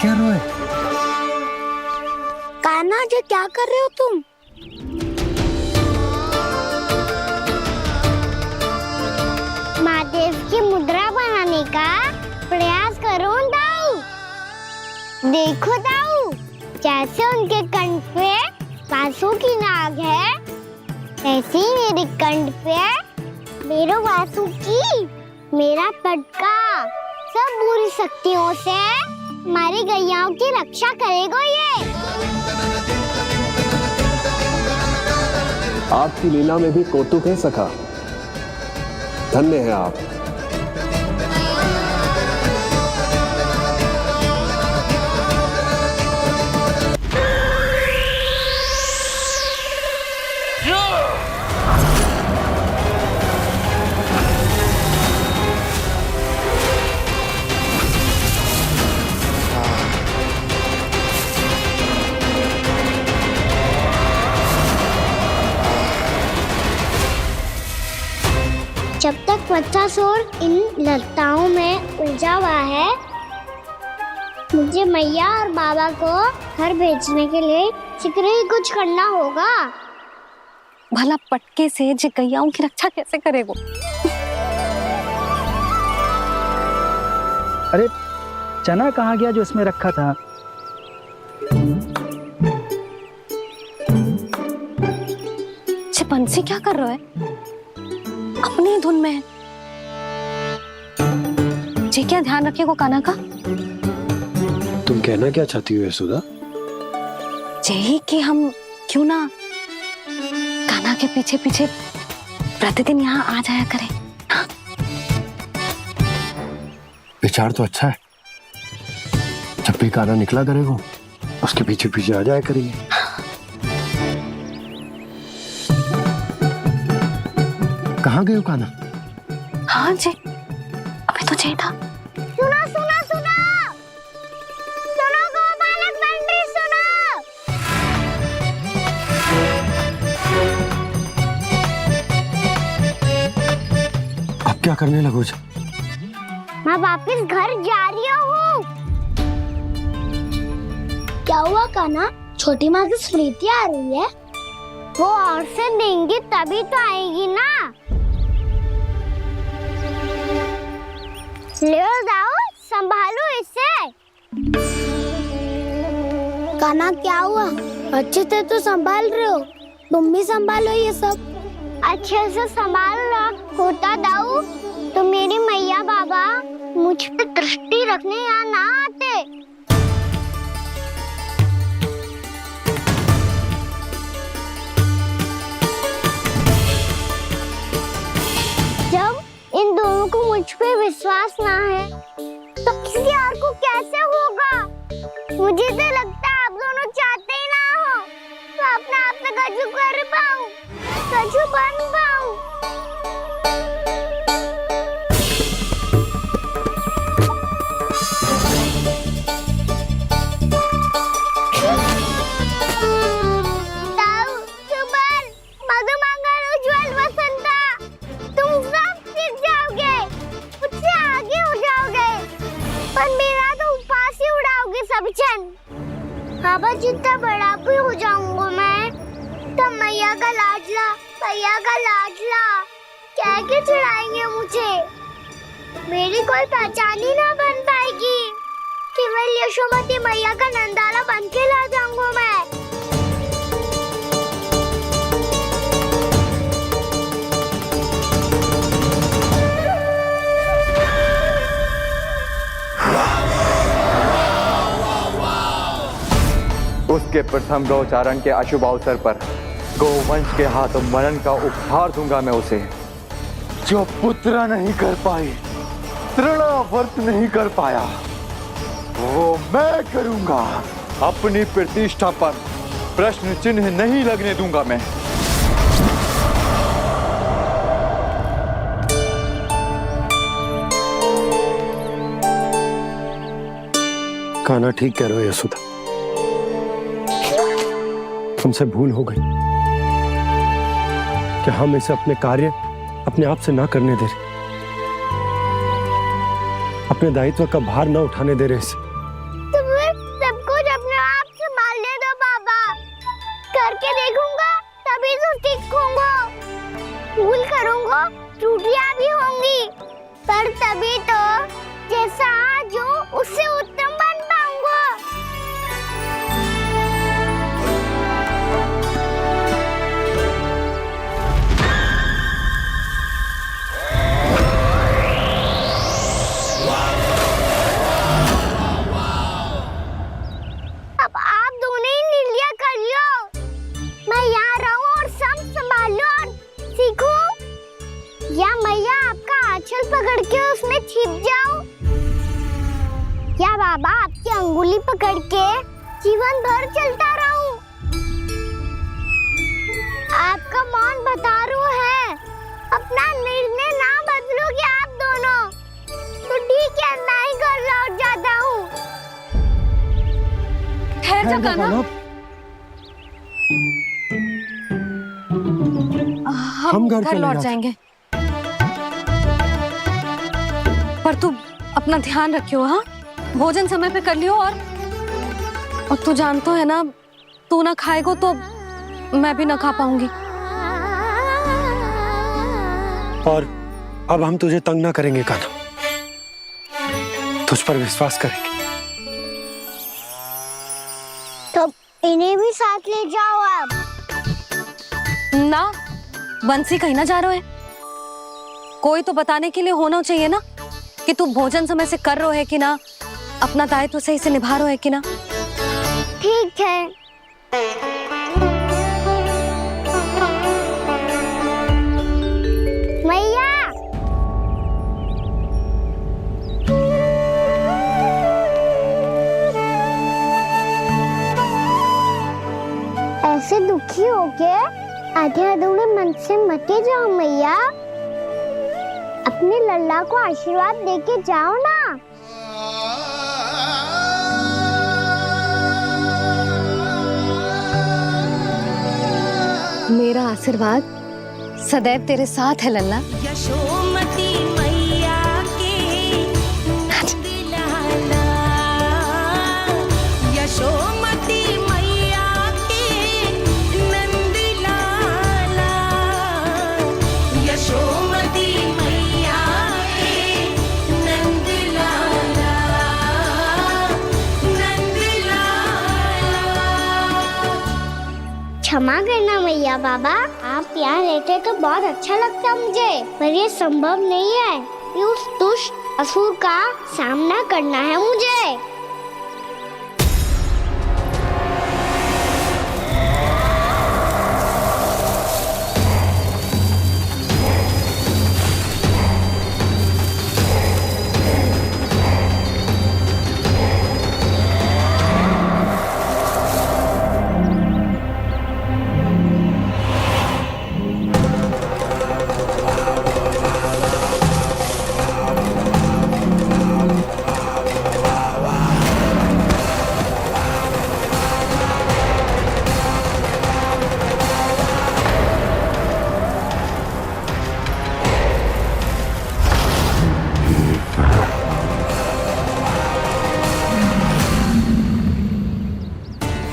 क्या रोए? कान्हा जी क्या कर रहे हो तुम? महादेव की मुद्रा बनाने का प्रयास करो दाऊ। देखो दाऊ, जैसे उनके कंठ पे वासु की नाग है, ऐसे ही मेरे कंठ पे मेरे वासु की मेरा पटका सब बुरी शक्तियों से हमारी गैयाओं की रक्षा करेगा ये। आपकी लीला में भी कौतुक है सखा, धन्य है आप। जब तक बच्चासुर इन लताओं में उलझा हुआ है, मुझे मैया और बाबा को घर भेजने के लिए शीघ्र ही कुछ करना होगा। भला पटके से जे गैयाओं की रक्षा कैसे करेगो? अरे चना कहाँ गया जो इसमें रखा था? बंसी क्या कर रहा है? अपनी धुन में है। जी क्या ध्यान रखेगो कान्हा का? तुम कहना क्या चाहती हो यशोदा? यही कि हम क्यों ना कान्हा के पीछे पीछे प्रतिदिन यहाँ आ जाया करें। हाँ? विचार तो अच्छा है। जब भी कान्हा निकला करेगा उसके पीछे पीछे आ जाया करेंगे। कहाँ गए हो कान्हा? हाँ जी, अभी तो चाहिए था। सुनो सुनो सुनो सुनो गोपालक बंटी सुनो। अब क्या करने लगो? मैं वापस घर जा रही हूँ। क्या हुआ कान्हा? छोटी माँ की स्मृति आ रही है? वो और से देंगी तभी तो आएगी ना। ले जाओ, संभालो इसे। कान्हा क्या हुआ? अच्छे से तो संभाल रहे हो, तुम भी संभालो ये सब। अच्छे से संभाल लो होता दाऊ तो मेरी मैया बाबा मुझ पे दृष्टि रखने यहाँ ना आते। जब इन दोनों को मुझ पे विश्वास ना है तो किसी और को कैसे होगा? मुझे तो लगता है आप दोनों चाहते ही ना हो तो अपने आप से गजू कर पाऊं, गजू बन पाऊं। बाबा जितना बड़ा भी हो जाऊंगा मैं तब मैया का लाडला कह के चिढ़ाएंगे मुझे। मेरी कोई पहचान ही ना बन पाएगी। केवल यशोमती मैया का नंदाला बन के ला जाऊंगा मैं। उसके प्रथम गौचारण के अशुभ अवसर पर गोवंश के हाथों मरण का उपहार दूंगा मैं उसे। जो पुत्र नहीं कर पाई, तृणावर्त नहीं कर पाया, वो मैं करूंगा। अपनी प्रतिष्ठा पर प्रश्न चिन्ह नहीं लगने दूंगा मैं। कान्हा ठीक कह रहे हो यशोदा, हमसे भूल हो गई कि हम इसे अपने कार्य अपने आप से ना करने दे रहे, अपने दायित्व का भार ना उठाने दे रहे इसे। तो फिर को त्रुटियां भी होंगी, पर तभी तो जैसा आज हूँ उससे उत्तम बन पाऊंगा। अब आप दोनों ही निर्णय कर लो, मैं यहाँ रहूं और सब संभालूं और सीखूं, या मैया आपका आंचल पकड़ के उसमें छिप जाऊं, या बाबा आपकी अंगुली पकड़ के जीवन भर चलता रहूं। आपका मौन बतारू है, अपना निर्णय ना बदलोगे आप दोनों तो ठीक है, मैं ही घर लौट जाता हूँ। ठहर जा कान्हा, हम घर लौट जाएंगे, पर तू अपना ध्यान रखियो। हाँ, भोजन समय पे कर लियो, और तू जानतो है ना, तू ना खाएगो तो मैं भी ना खा पाऊंगी। और अब हम तुझे तंग ना करेंगे कान्हा, तुझ पर विश्वास करेंगे। तो इन्हें भी साथ ले जाओ आप। ना, बंसी कहीं ना जा रहे है, कोई तो बताने के लिए होना चाहिए ना कि तू भोजन समय से कर रहे है कि ना, अपना दायित्व सही से निभा रहे है कि ना। ठीक है। मैया, ऐसे दुखी होके आधे अधूरे मन से मत जाओ मैया, अपने लल्ला को आशीर्वाद देके जाओ ना। मेरा आशीर्वाद सदैव तेरे साथ है लल्ला। यशोमती मैया के नंद लाला, यशोमती मैया के नंद लाला, यशोमती मैया के नंद लाला, नंद लाला। क्षमा करना मैया बाबा, आप यहाँ रहते तो बहुत अच्छा लगता मुझे, पर ये संभव नहीं है कि उस दुष्ट असुर का सामना करना है मुझे।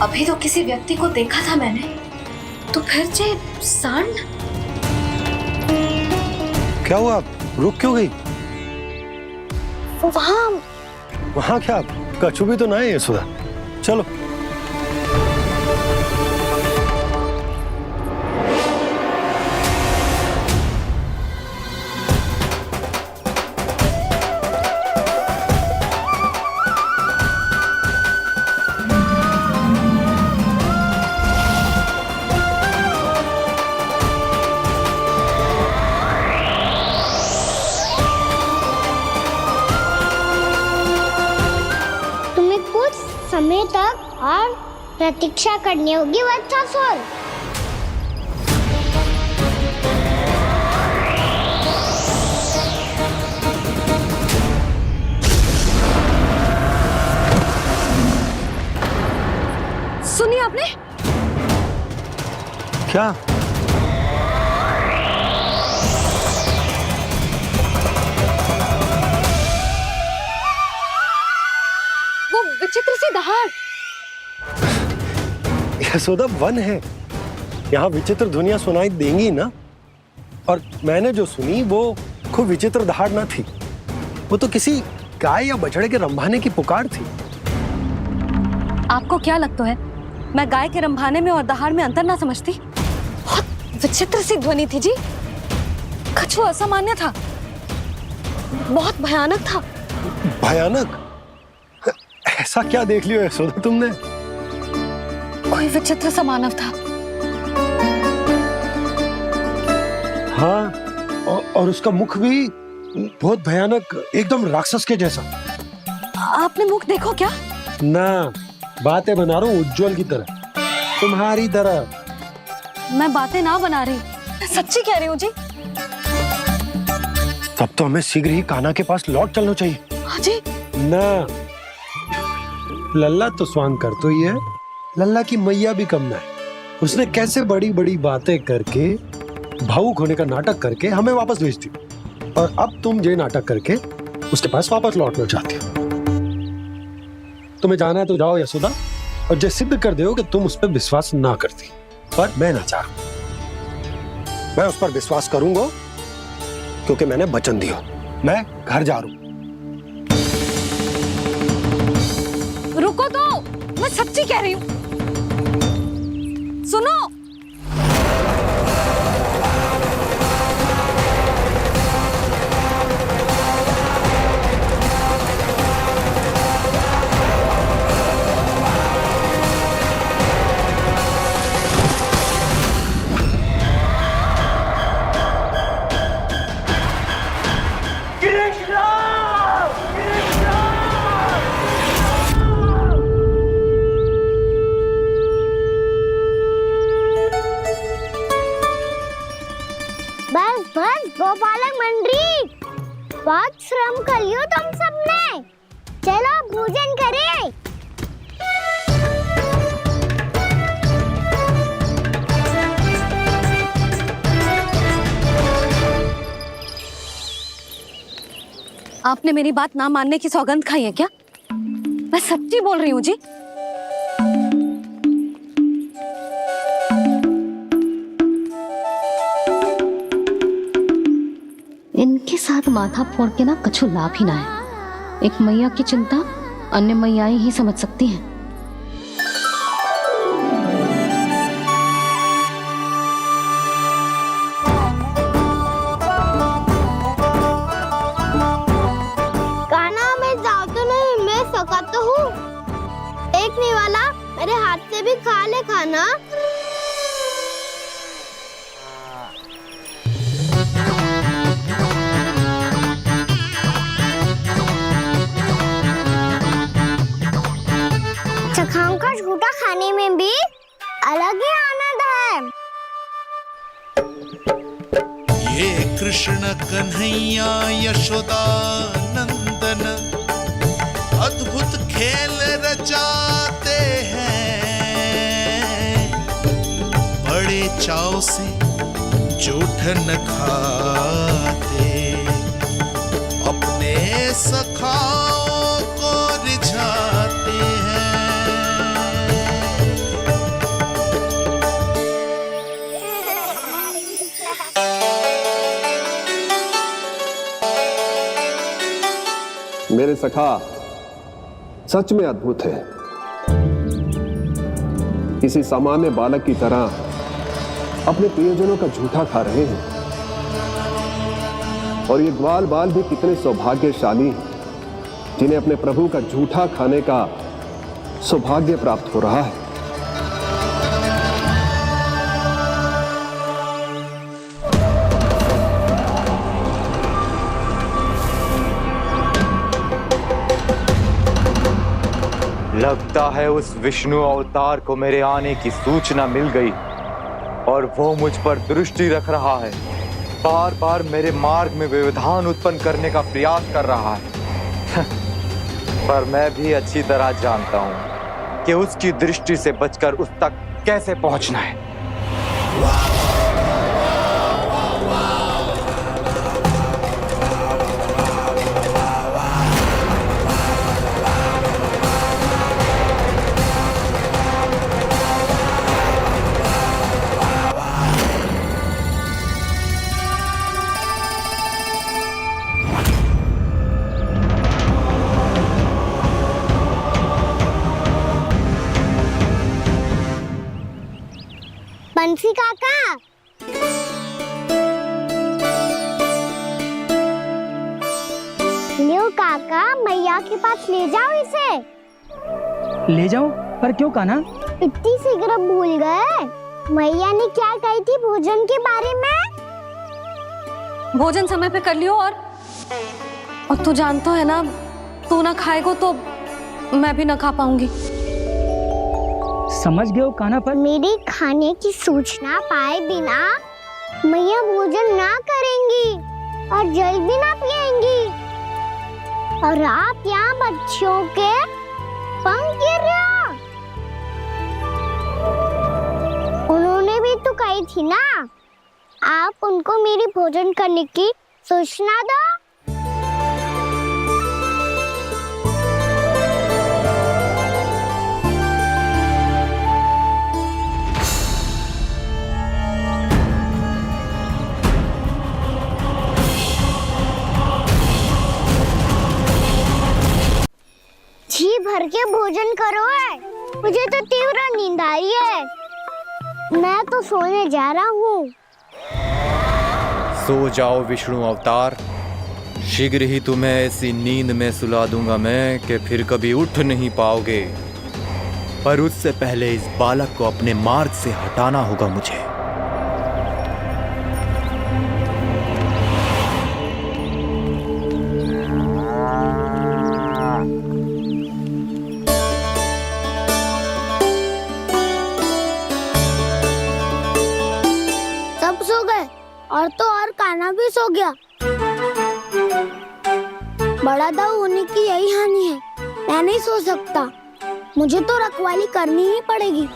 अभी तो किसी व्यक्ति को देखा था मैंने, तो फिर से सांड। क्या हुआ, रुक क्यों गई? वहाँ क्या, कछु भी तो ना है यशोदा, चलो। समय तक और प्रतीक्षा करनी होगी वत्सासुर। सुनिए आपने क्या? वो विचित्र सी दहाड़। यशोदा वन है, यहाँ विचित्र ध्वनियां सुनाई देंगी ना। और मैंने जो सुनी वो खूब विचित्र दहाड़ ना थी, वो तो किसी गाय या बछड़े के रंभाने की पुकार थी। आपको क्या लगता है मैं गाय के रंभाने में और दहाड़ में अंतर ना समझती? बहुत विचित्र सी ध्वनि थी जी, कुछ वो असामान्य था, बहुत भयानक था। भयानक? ऐसा क्या देख लियो यशोदा तुमने? कोई विचित्र सा मानव था। हाँ, और उसका मुख भी बहुत भयानक, एकदम राक्षस के जैसा। आपने मुख देखो क्या? ना, बातें बना रहा हूँ उज्जवल की तरह, तुम्हारी तरह। मैं बातें ना बना रही, मैं सच्ची कह रही हूँ जी। तब तो हमें शीघ्र ही कान्हा के पास लौट चलना चाहिए। हाँ जी। ना, लल्ला तो स्वांग कर तो ही है, लल्ला की मैया भी कम ना है। उसने कैसे बड़ी बड़ी बातें करके, भावुक होने का नाटक करके हमें वापस भेज दी, और अब तुम ये नाटक करके उसके पास वापस लौटना चाहते हो। तुम्हें जाना है तो जाओ यशोदा, और जो सिद्ध कर दो कि तुम उस पर विश्वास ना करती, पर मैं ना चाह, मैं उस पर विश्वास करूंगा क्योंकि मैंने वचन दिया। मैं घर जा रहा हूं। रुको तो, मैं सच्ची कह रही हूँ, सुनो। बस बस गोपालक मंडली, बहुत श्रम कर लियो तुम सबने, चलो भोजन करें। आपने मेरी बात ना मानने की सौगंध खाई है क्या? मैं सच्ची बोल रही हूँ जी। इनके साथ माथा फोड़ के ना कछु लाभ ही ना है। एक मैया की चिंता अन्य मैयाएं ही समझ सकती हैं। कान्हा मैं जाओ तो नहीं, मैं सका तो हूँ, देखने वाला मेरे हाथ से भी खा ले खाना। चखाओं का झूठा खाने में भी अलग ही आनंद है। ये कृष्ण कन्हैया यशोदा नंदन अद्भुत खेल रचाते हैं, बड़े चाव से जूठन खाते, अपने सखाओं को रिझाते हैं। मेरे सखा सच में अद्भुत है। किसी सामान्य बालक की तरह अपने प्रियजनों का झूठा खा रहे हैं, और ये ग्वाल बाल भी कितने सौभाग्यशाली हैं जिन्हें अपने प्रभु का झूठा खाने का सौभाग्य प्राप्त हो रहा है। लगता है उस विष्णु अवतार को मेरे आने की सूचना मिल गई और वो मुझ पर दृष्टि रख रहा है। बार बार मेरे मार्ग में व्यवधान उत्पन्न करने का प्रयास कर रहा है। पर मैं भी अच्छी तरह जानता हूं कि उसकी दृष्टि से बचकर उस तक कैसे पहुंचना है। कंसी काका। लियो काका, मैया के पास ले जाओ इसे। ले जाओ? पर क्यों कान्हा? इतनी शीघ्र भूल गए? मैया ने क्या कही थी भोजन के बारे में? भोजन समय पे कर लियो। और तू जानता है ना, तू ना खाएगा तो मैं भी ना खा पाऊंगी। समझ गए हो कान्हा? पर मेरे खाने की सूचना पाए बिना मैया भोजन ना करेंगी और जल भी ना पिएंगी। और आप यहाँ बच्चों के पंख गिर रहे हो। उन्होंने भी तो कही थी ना, आप उनको मेरी भोजन करने की सूचना दो। जी भर के भोजन करो है, मुझे तो तीव्र नींद आ रही है। मैं तो सोने जा रहा हूँ। सो जाओ विष्णु अवतार, शीघ्र ही तुम्हें ऐसी नींद में सुला दूंगा मैं कि फिर कभी उठ नहीं पाओगे। पर उससे पहले इस बालक को अपने मार्ग से हटाना होगा मुझे। सब सो गए और तो और कान्हा भी सो गया। बड़ा दाऊ होने की यही हानि है। मैं नहीं सो सकता, मुझे तो रखवाली करनी ही पड़ेगी।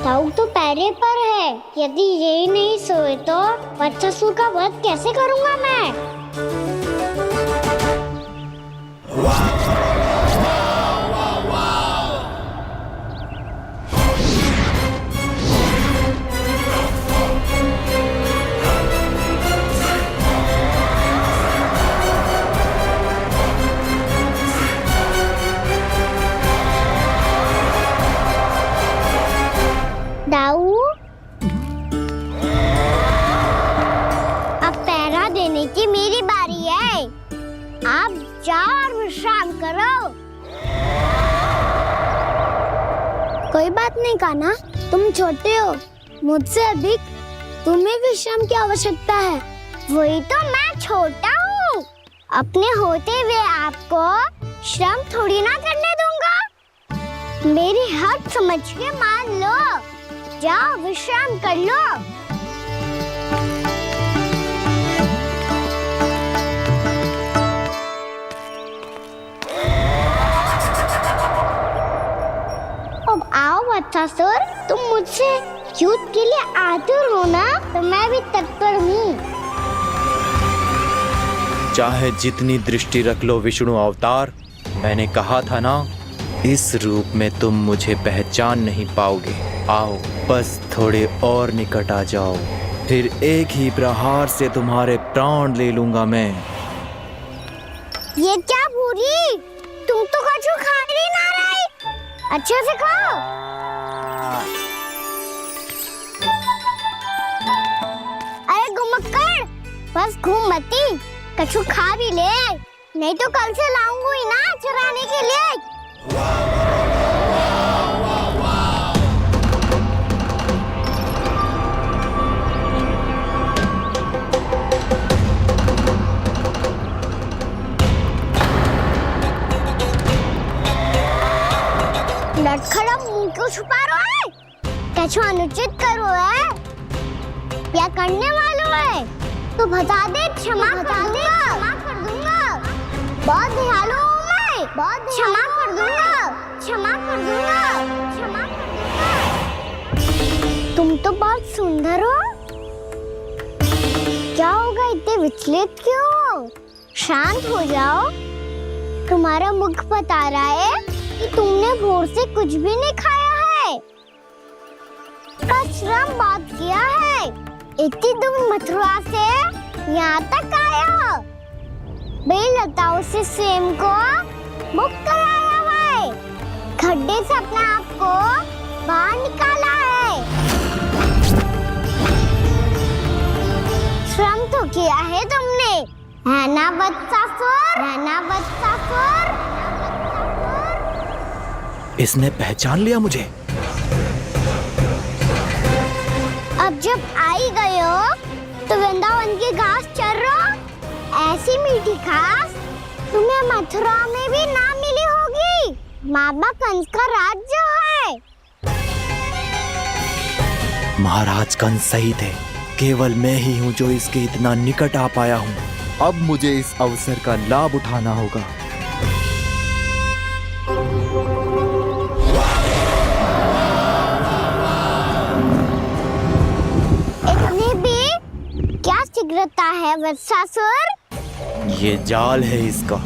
दाऊ तो पैरे पर है। यदि यही नहीं सोए तो बच्चासुर का वध कैसे करूंगा मैं? दाऊ, अब पहरा देने की मेरी बारी है। आप जाओ और विश्राम करो। कोई बात नहीं कान्हा, तुम छोटे हो, मुझसे अधिक तुम्हें विश्राम की आवश्यकता है। वही तो मैं छोटा हूँ, अपने होते हुए आपको श्रम थोड़ी ना करने दूंगा। मेरी हद समझ के मान लो। जाओ विश्राम कर लो। अब आओ बच्चासुर, तुम मुझसे युद्ध के लिए आतुर हो ना, तो मैं भी तत्पर हूँ। चाहे जितनी दृष्टि रख लो विष्णु अवतार, मैंने कहा था ना, इस रूप में तुम मुझे पहचान नहीं पाओगे। आओ बस थोड़े और निकट आ जाओ, फिर एक ही प्रहार से तुम्हारे प्राण ले लूंगा मैं। ये क्या भूरी, तुम तो कछु खा ही ना रही। अच्छे से खाओ। अरे घुमक्कड़, बस घूम मती, कछु खा भी ले, नहीं तो कल से लाऊंगा ही ना चुराने के लिए। लटखड़ा मुंह क्यों छुपा रहा है? कछु अनुचित करो है या करने वालों है तो बता दे, क्षमा कर दूंगा। बहुत दयालु हूँ मैं, बहुत क्षमा कर दूंगा। तुम तो बहुत सुंदर हो। क्या होगा, इतने विचलित क्यों हो? शांत हो जाओ। तुम्हारा मुख बता रहा है कि तुमने भोर से कुछ भी नहीं खाया है, बस श्रम बहुत किया है। इतनी दूर मथुरा से यहाँ तक आए हो? बेलताओं से स्वयं को मुक्त कराया हुआ है, खड्डे से अपने आप को बाहर निकाला है। श्रम तो किया है तुमने, है ना वत्सासुर? है ना वत्सासुर? इसने पहचान लिया मुझे। अब जब आई गए हो तो वृंदावन की घास चर रहे हो। ऐसी मीठी घास तुम्हें मथुरा में भी ना मिली होगी। बाबा कंस का राज्य है। महाराज कंस सही थे, केवल मैं ही हूँ जो इसके इतना निकट आ पाया हूँ। अब मुझे इस अवसर का लाभ उठाना होगा। इतने भी क्या शीघ्रता है वत्सासुर? ये जाल है इसका,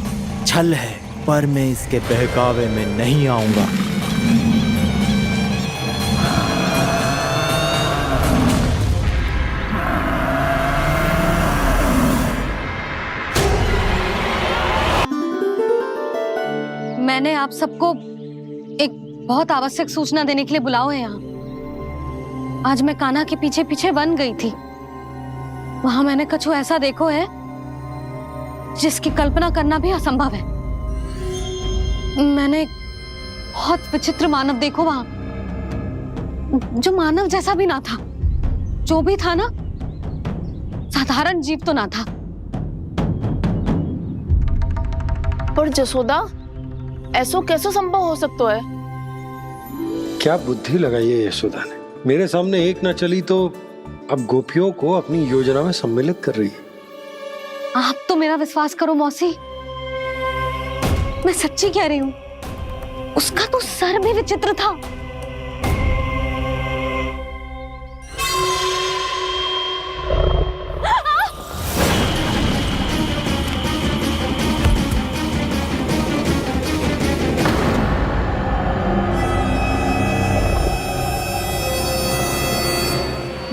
छल है, पर मैं इसके बहकावे में नहीं आऊंगा। मैंने आप सबको एक बहुत आवश्यक सूचना देने के लिए बुलाओ है यहाँ। आज मैं कान्हा के पीछे पीछे वन गई थी। वहां मैंने कछु ऐसा देखो है जिसकी कल्पना करना भी असंभव है। मैंने एक बहुत विचित्र मानव देखो वहां, जो मानव जैसा भी ना था। जो भी था ना, साधारण जीव तो ना था। पर जसोदा, ऐसो कैसे संभव हो सकता है? क्या बुद्धि लगाई है यशोदा ने। मेरे सामने एक ना चली तो अब गोपियों को अपनी योजना में सम्मिलित कर रही है। आप तो मेरा विश्वास करो मौसी, मैं सच्ची कह रही हूं। उसका तो सर भी विचित्र था।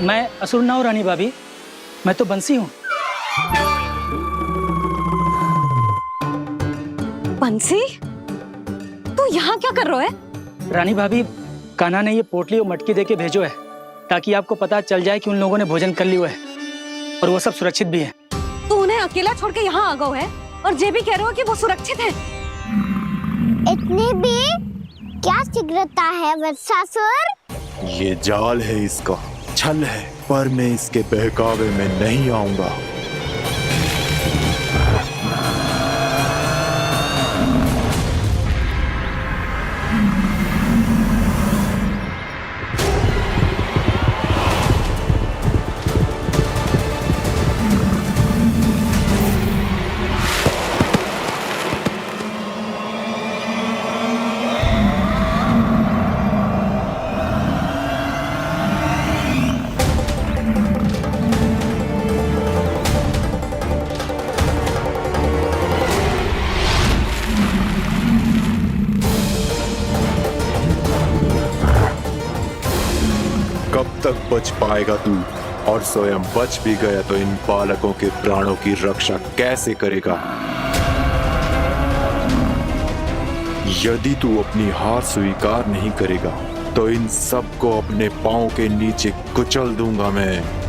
मैं असुर ना हूं रानी भाभी, मैं तो बंसी हूँ। बंसी, तू यहाँ क्या कर रहा है? रानी भाभी, कान्हा ने ये पोटली और मटकी देके भेजो है ताकि आपको पता चल जाए कि उन लोगों ने भोजन कर लिया है और वो सब सुरक्षित भी है। तू उन्हें अकेला छोड़ के यहाँ आ गया है और ये भी कह रहे हो कि वो सुरक्षित है। इतने भी क्या शीघ्रता है वत्सासुर? ये जाल है इसका, छल है, पर मैं इसके बहकावे में नहीं आऊंगा। कब तक बच पाएगा तू? और स्वयं बच भी गया तो इन बालकों के प्राणों की रक्षा कैसे करेगा? यदि तू अपनी हार स्वीकार नहीं करेगा तो इन सबको अपने पांव के नीचे कुचल दूंगा मैं।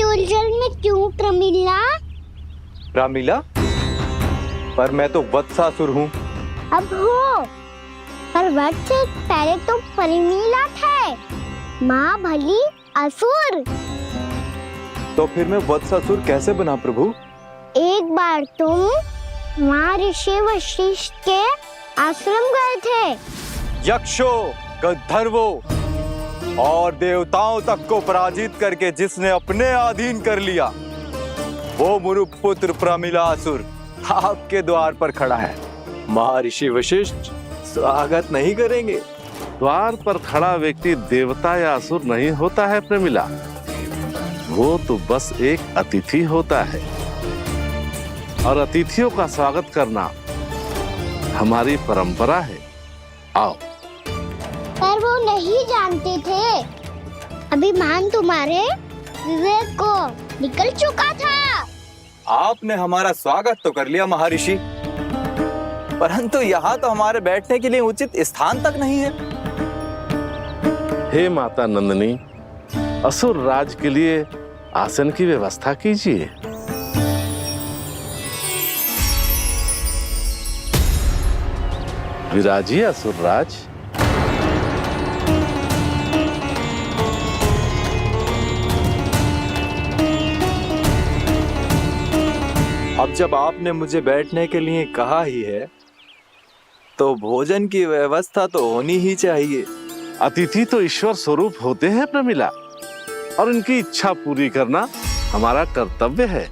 उलझन में क्यों प्रमिला? रामलीला, पर मैं तो वत्सासुर हूँ। अब हो, पर वट से पहले तो परिमीला थे, माँ भली असुर। तो फिर मैं वत्सासुर कैसे बना प्रभु? एक बार तुम वहाँ ऋषि वशिष्ठ के आश्रम गए थे। यक्षो, गंधर्वो और देवताओं तक को पराजित करके जिसने अपने अधीन कर लिया, वो मुरुपुत्र प्रमिलासुर आपके द्वार पर खड़ा है। महर्षि वशिष्ठ स्वागत नहीं करेंगे? द्वार पर खड़ा व्यक्ति देवता या असुर नहीं होता है प्रमिला, वो तो बस एक अतिथि होता है, और अतिथियों का स्वागत करना हमारी परंपरा है। आओ। पर वो नहीं जानते थे, अभिमान तुम्हारे विवेक को निकल चुका था। आपने हमारा स्वागत तो कर लिया महर्षि, परंतु यहाँ तो हमारे बैठने के लिए उचित स्थान तक नहीं है। हे माता नंदिनी, असुर राज के लिए आसन की व्यवस्था कीजिए। विराजिए असुर राज। अब जब आपने मुझे बैठने के लिए कहा ही है, तो भोजन की व्यवस्था तो होनी ही चाहिए। अतिथि तो ईश्वर स्वरूप होते हैं प्रमिला, और उनकी इच्छा पूरी करना हमारा कर्तव्य है।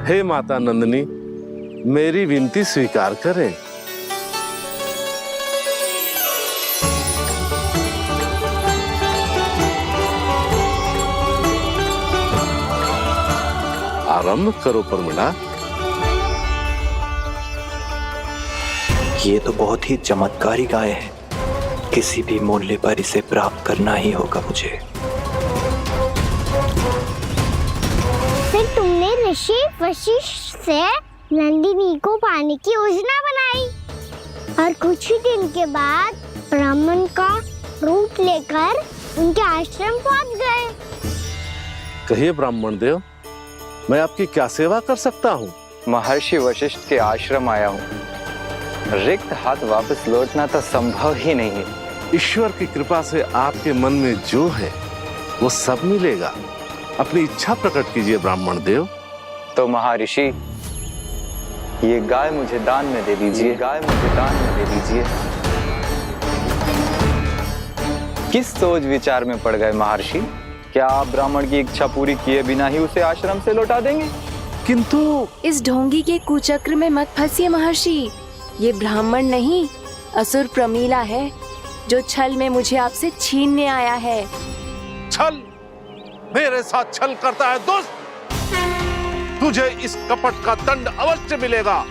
हे माता नंदिनी, मेरी विनती स्वीकार करें। आरंभ करो प्रमिला। ये तो बहुत ही चमत्कारी गाय है, किसी भी मूल्य पर इसे प्राप्त करना ही होगा मुझे। फिर तुमने ऋषि वशिष्ठ से नंदिनी को पाने की योजना बनाई, और कुछ ही दिन के बाद ब्राह्मण का रूप लेकर उनके आश्रम पहुंच गए। कहिए ब्राह्मण देव, मैं आपकी क्या सेवा कर सकता हूँ? महर्षि वशिष्ठ के आश्रम आया हूँ। रिक्त हाथ वापस लौटना तो संभव ही नहीं है। ईश्वर की कृपा से आपके मन में जो है वो सब मिलेगा। अपनी इच्छा प्रकट कीजिए ब्राह्मण देव। तो महर्षि, ये गाय मुझे दान में दे दीजिए। गाय मुझे दान में दे दीजिए। किस सोच विचार में पड़ गए महर्षि? क्या आप ब्राह्मण की इच्छा पूरी किए बिना ही उसे आश्रम से लौटा देंगे? किंतु इस ढोंगी के कुचक्र में मत फंसिए महर्षि। ये ब्राह्मण नहीं, असुर प्रमीला है, जो छल में मुझे आपसे छीनने आया है। छल? मेरे साथ छल करता है दुष्ट? तुझे इस कपट का दंड अवश्य मिलेगा।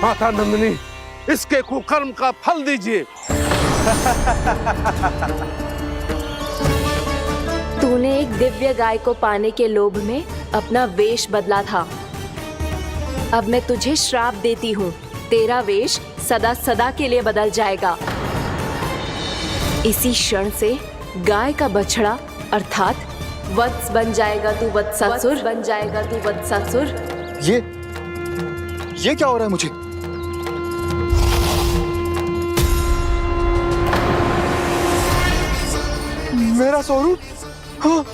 माता नंदिनी, इसके कुकर्म का फल दीजिए। तूने एक दिव्य गाय को पाने के लोभ में अपना वेश बदला था। अब मैं तुझे श्राप देती हूँ, तेरा वेश सदा सदा के लिए बदल जाएगा। इसी क्षण से गाय का बछड़ा अर्थात वत्स बन जाएगा तू वत्सासुर, बन जाएगा तू वत्सासुर। ये क्या हो रहा है मुझे? मेरा स्वरूप? हाँ।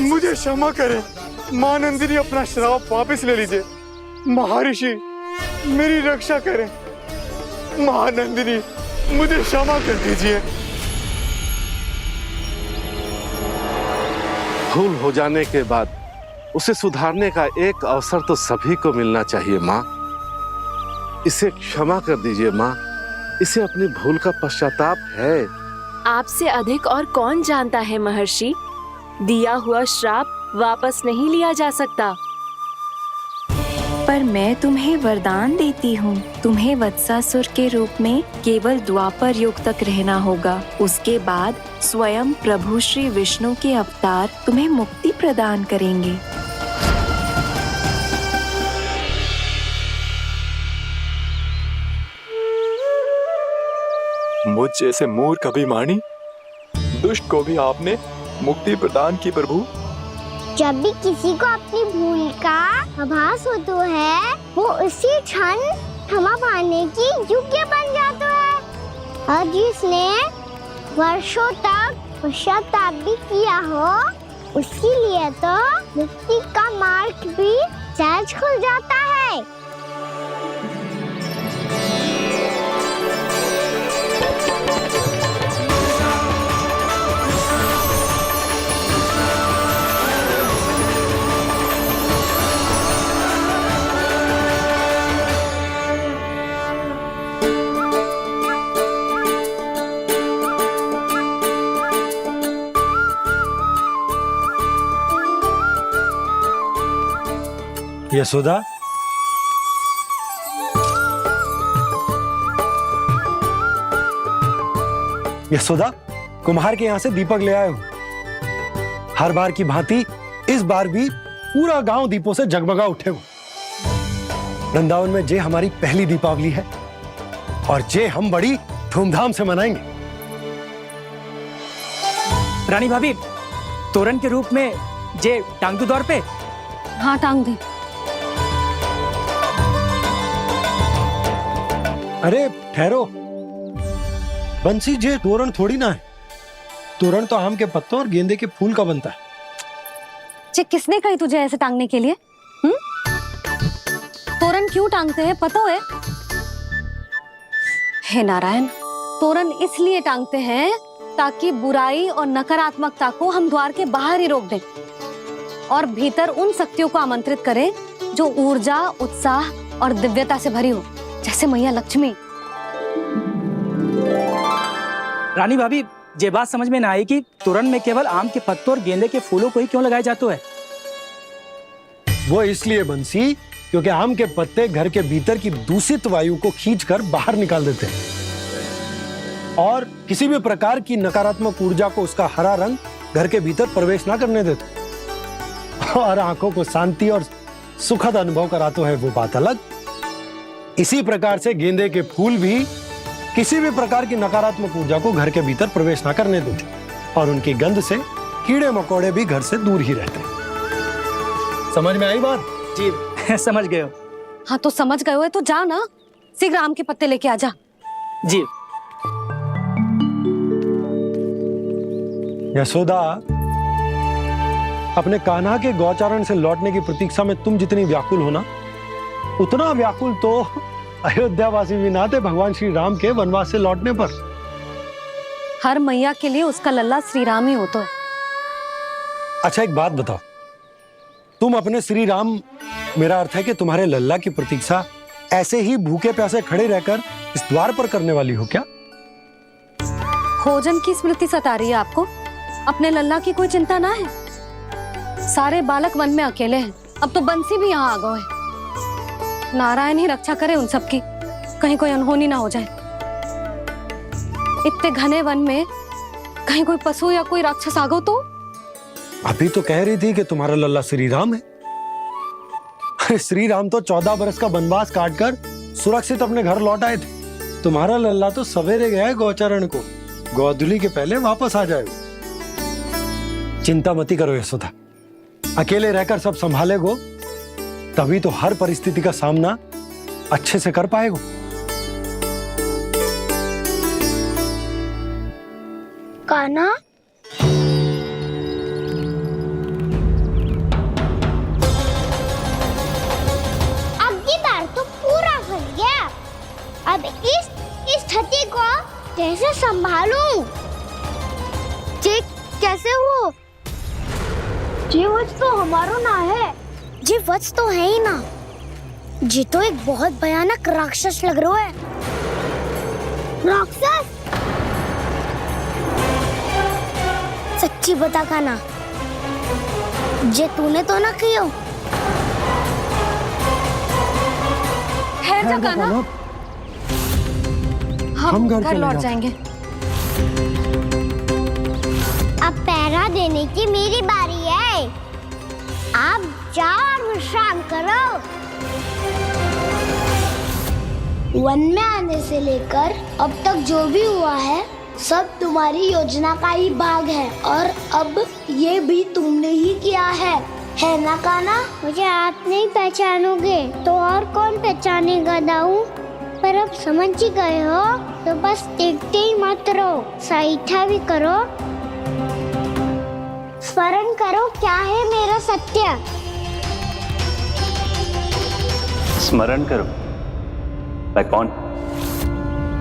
मुझे क्षमा करें मां नंदिनी, अपना श्राप वापस ले लीजिए। महर्षि, मेरी रक्षा करें। मां नंदिनी, मुझे क्षमा कर दीजिए। भूल हो जाने के बाद उसे सुधारने का एक अवसर तो सभी को मिलना चाहिए माँ। इसे क्षमा कर दीजिए माँ, इसे अपनी भूल का पश्चाताप है। आपसे अधिक और कौन जानता है महर्षि, दिया हुआ श्राप वापस नहीं लिया जा सकता। पर मैं तुम्हें वरदान देती हूँ, तुम्हें वत्सासुर के रूप में केवल द्वापर युग तक रहना होगा। उसके बाद स्वयं प्रभु श्री विष्णु के अवतार तुम्हें मुक्ति प्रदान करेंगे। मुझ जैसे मूर्ख अभिमानी दुष्ट को भी आपने मुक्ति प्रदान की प्रभु। जब भी किसी को अपनी भूल का आभास होता है, वो उसी क्षण क्षमा पाने की योग्य बन जाता है। और जिसने वर्षों तक पश्चाताप भी किया हो, उसके लिए तो मुक्ति का मार्ग भी सहज खुल जाता है। यशोदा, यशोदा, कुम्हार के यहाँ से दीपक ले आए हूं। हर बार की भांति इस बार भी पूरा गांव दीपों से जगमगा उठे हो। वृंदावन में जे हमारी पहली दीपावली है और जे हम बड़ी धूमधाम से मनाएंगे। रानी भाभी, तोरण के रूप में जे टांग दो दौर पे। हाँ, टांग दे। अरे ठहरो बंसी, जे तोरण थोड़ी ना है। तोरण तो आम के पत्तों और गेंदे के फूल का बनता है। जे किसने कही तुझे ऐसे टांगने के लिए? तोरण क्यों टांगते हैं पता है? हे नारायण, तोरण इसलिए टांगते हैं ताकि बुराई और नकारात्मकता को हम द्वार के बाहर ही रोक दें और भीतर उन शक्तियों को आमंत्रित करें जो ऊर्जा, उत्साह और दिव्यता से भरी हो, जैसे मैया लक्ष्मी। रानी भाभी, ये बात समझ में ना आई कि तोरण में केवल आम के पत्तों और गेंदे के फूलों को ही क्यों लगाया जाता है? वो इसलिए बंसी, क्योंकि आम के पत्ते घर के भीतर की दूषित वायु को खींचकर बाहर निकाल देते हैं और किसी भी प्रकार की नकारात्मक ऊर्जा को उसका हरा रंग घर के भीतर प्रवेश ना करने देते और आंखों को शांति और सुखद अनुभव कराते है, वो बात अलग। इसी प्रकार से गेंदे के फूल भी किसी भी प्रकार की नकारात्मक ऊर्जा को घर के भीतर प्रवेश ना करने देते और उनकी गंध से कीड़े मकोड़े भी घर से दूर ही रहते हैं। समझ में आई बात? जी समझ गए हो। हाँ तो समझ गए हो तो जा ना, शीघ्र आम के पत्ते लेके आ जा। जी। यशोदा, अपने कान्हा के गौचारण से लौटने की प्रतीक्षा में तुम जितनी व्याकुल हो ना, उतना व्याकुल तो अयोध्यावासी भी ना थे भगवान श्री राम के वनवास से लौटने पर। हर मैया के लिए उसका लल्ला श्री राम ही होता है। अच्छा एक बात बताओ, तुम अपने श्री राम, मेरा अर्थ है कि तुम्हारे लल्ला की प्रतीक्षा ऐसे ही भूखे प्यासे खड़े रहकर इस द्वार पर करने वाली हो क्या? भोजन की स्मृति सता रही है आपको? अपने लल्ला की कोई चिंता ना है। सारे बालक वन में अकेले हैं, अब तो बंसी भी यहाँ आ गए हैं। नारायण ही रक्षा करे उन सबकी, कहीं कोई अनहोनी ना हो जाए। इतने घने वन में कहीं कोई पशु या कोई राक्षस आ गो तो? अभी तो कह रही थी कि तुम्हारा लल्ला श्री राम है। अरे श्री राम तो 14 बरस का वनवास काटकर सुरक्षित अपने घर लौट आए थे। तुम्हारा लल्ला तो सवेरे गया है गौचरण को, गोधूली के पहले वापस आ जाएगा। चिंता मती करो यशोदा, अकेले रहकर सब संभालेगो तभी तो हर परिस्थिति का सामना अच्छे से कर पाएगो। कान्हा, अब की बार तो पूरा फंस गया। अब इस स्थिति को कैसे संभालूं? जी कैसे हो? जी वच तो हमारो ना है। जी वच तो है ही ना। जी तो एक बहुत भयानक राक्षस लग रहा है। राक्षस? सच्ची बता कान्हा, जे तूने तो ना कियो? है जा कान्हा, हम घर लौट जाएंगे। अब पहरा देने की मेरी बारी है। आप जाओ और विश्राम करो। वन में आने से लेकर अब तक जो भी हुआ है सब तुम्हारी योजना का ही भाग है और अब ये भी तुमने ही किया है ना कान्हा? मुझे आप नहीं पहचानोगे तो और कौन पहचानेगा दाऊ? पर अब समझ ही गए हो तो बस देखते ही मत रहो, सईठा भी करो, स्मरण करो क्या है मेरा सत्य। स्मरण करो? मैं कौन?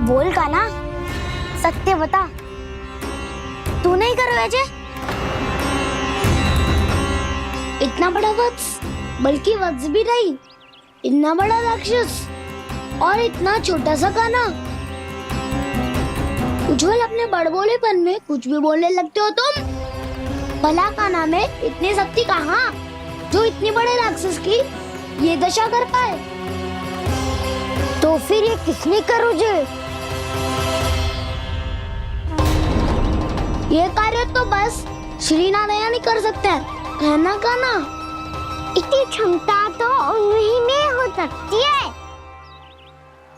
बोल कान्हा, सत्य बता। तू नहीं करो अजय? इतना बड़ा वत्स, बल्कि वत्स भी नहीं, इतना बड़ा राक्षस और इतना छोटा सा कान्हा। उज्जवल अपने बड़बोलेपन में कुछ भी बोलने लगते हो तुम। भला कान्हा में इतनी शक्ति कहाँ जो इतने बड़े राक्षस की ये दशा कर पाए? तो फिर ये किसने करो जो? ये कार्य तो बस श्री नारायण ही कर सकते हैं, है ना कान्हा? इतनी क्षमता तो उन्हीं में हो सकती है,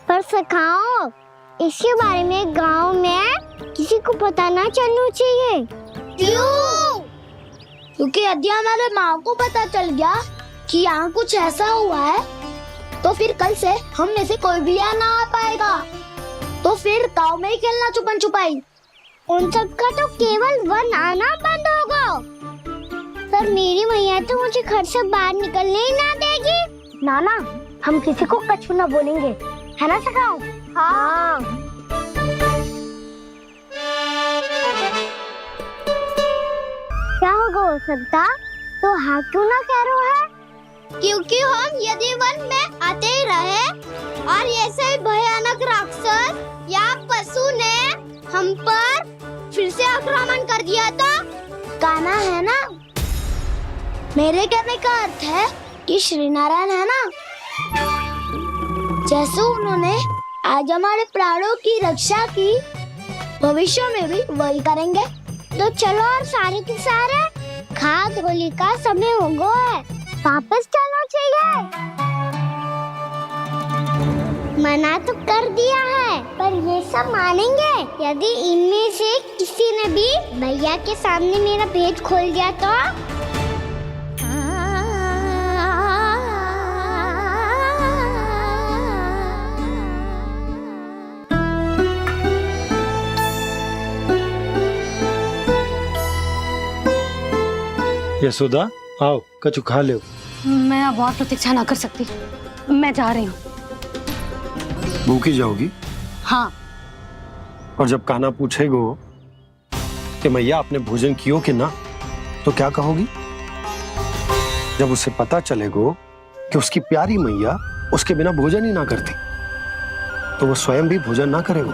पर सखाओ इसके बारे में गांव में किसी को पता ना चलना चाहिए। क्यों? क्योंकि यदि हमारे माँ को पता चल गया कि यहाँ कुछ ऐसा हुआ है तो फिर कल से हम में से कोई भी यहाँ ना आ पाएगा, तो फिर गांव में ही खेलना छुपन छुपाई। उन सब का तो केवल वन आना बंद होगा, पर मेरी मैया तो मुझे घर से बाहर निकलने ही ना देगी। नाना, हम किसी को कछु ना बोलेंगे, है ना सखाओ? हाँ। क्या होगा हो सकता? तो हाँ क्यों ना कह रहा है? क्योंकि हम यदि वन में आते ही रहे और ऐसे ही भयानक राक्षस या पशु ने हम पर फिर से आक्रमण कर दिया तो कान्हा, है ना? मेरे कहने का अर्थ है कि श्री नारायण है ना, जैसे उन्होंने आज हमारे प्राणों की रक्षा की, भविष्य में भी वही करेंगे। तो चलो और सारे के सारे खाद होली का समय हो गया है, वापस चलना चाहिए। मना तो कर दिया है, पर ये सब मानेंगे यदि इनमें से किसी ने भी भैया के सामने मेरा भेद खोल दिया तो? यशोदा, आओ कछु खा लो। मैं अब और प्रतीक्षा ना कर सकती, मैं जा रही हूँ। भूखी जाओगी? हाँ। और जब कान्हा पूछेगो कि मैया आपने भोजन कियो कि ना, तो क्या कहोगी? जब उसे पता चलेगो कि उसकी प्यारी मैया उसके बिना भोजन ही ना करती, तो वो स्वयं भी भोजन ना करेगो,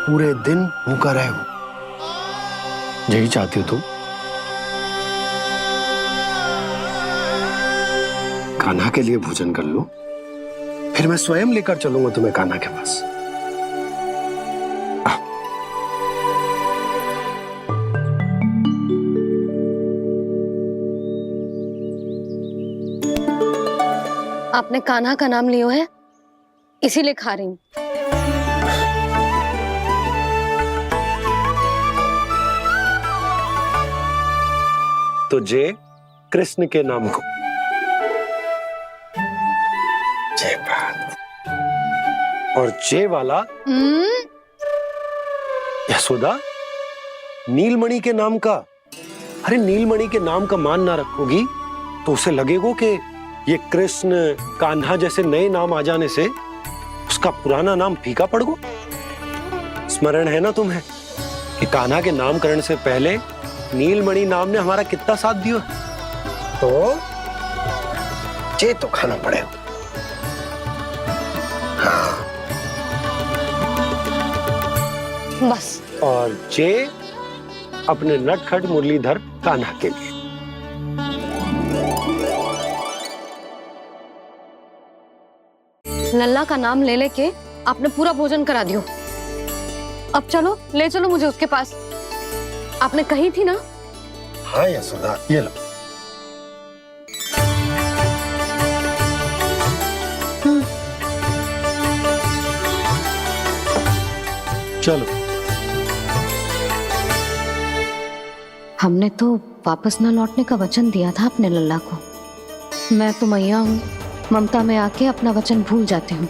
पूरे दिन भूखा रहेगो। यही चाहती हो तुम? कान्हा के लिए भोजन कर लो, फिर मैं स्वयं लेकर चलूंगा तुम्हें कान्हा के पास। आपने कान्हा का नाम लियो है, इसीलिए खा रही हूँ। तो जय कृष्ण के नाम को। जय बात। और जय वाला यशोदा, नीलमणि के नाम का। अरे नीलमणि के नाम का मान ना रखोगी तो उसे लगेगा कि ये कृष्ण कान्हा जैसे नए नाम आ जाने से उसका पुराना नाम फीका पड़ गो। स्मरण है ना तुम्हें कि कान्हा के नामकरण से पहले नीलमणि नाम ने हमारा कितना साथ दिया? तो जे तो खाना पड़ेगा। हाँ। बस। और जे अपने नटखट मुरलीधर कान्हा के लिए। लल्ला का नाम ले लेके आपने पूरा भोजन करा दियो। अब चलो, ले चलो मुझे उसके पास। आपने कही थी ना? हाँ यशोदा, ये लो। चलो। हमने तो वापस न लौटने का वचन दिया था अपने लल्ला को। मैं तो मैया हूँ, ममता में आके अपना वचन भूल जाती हूँ।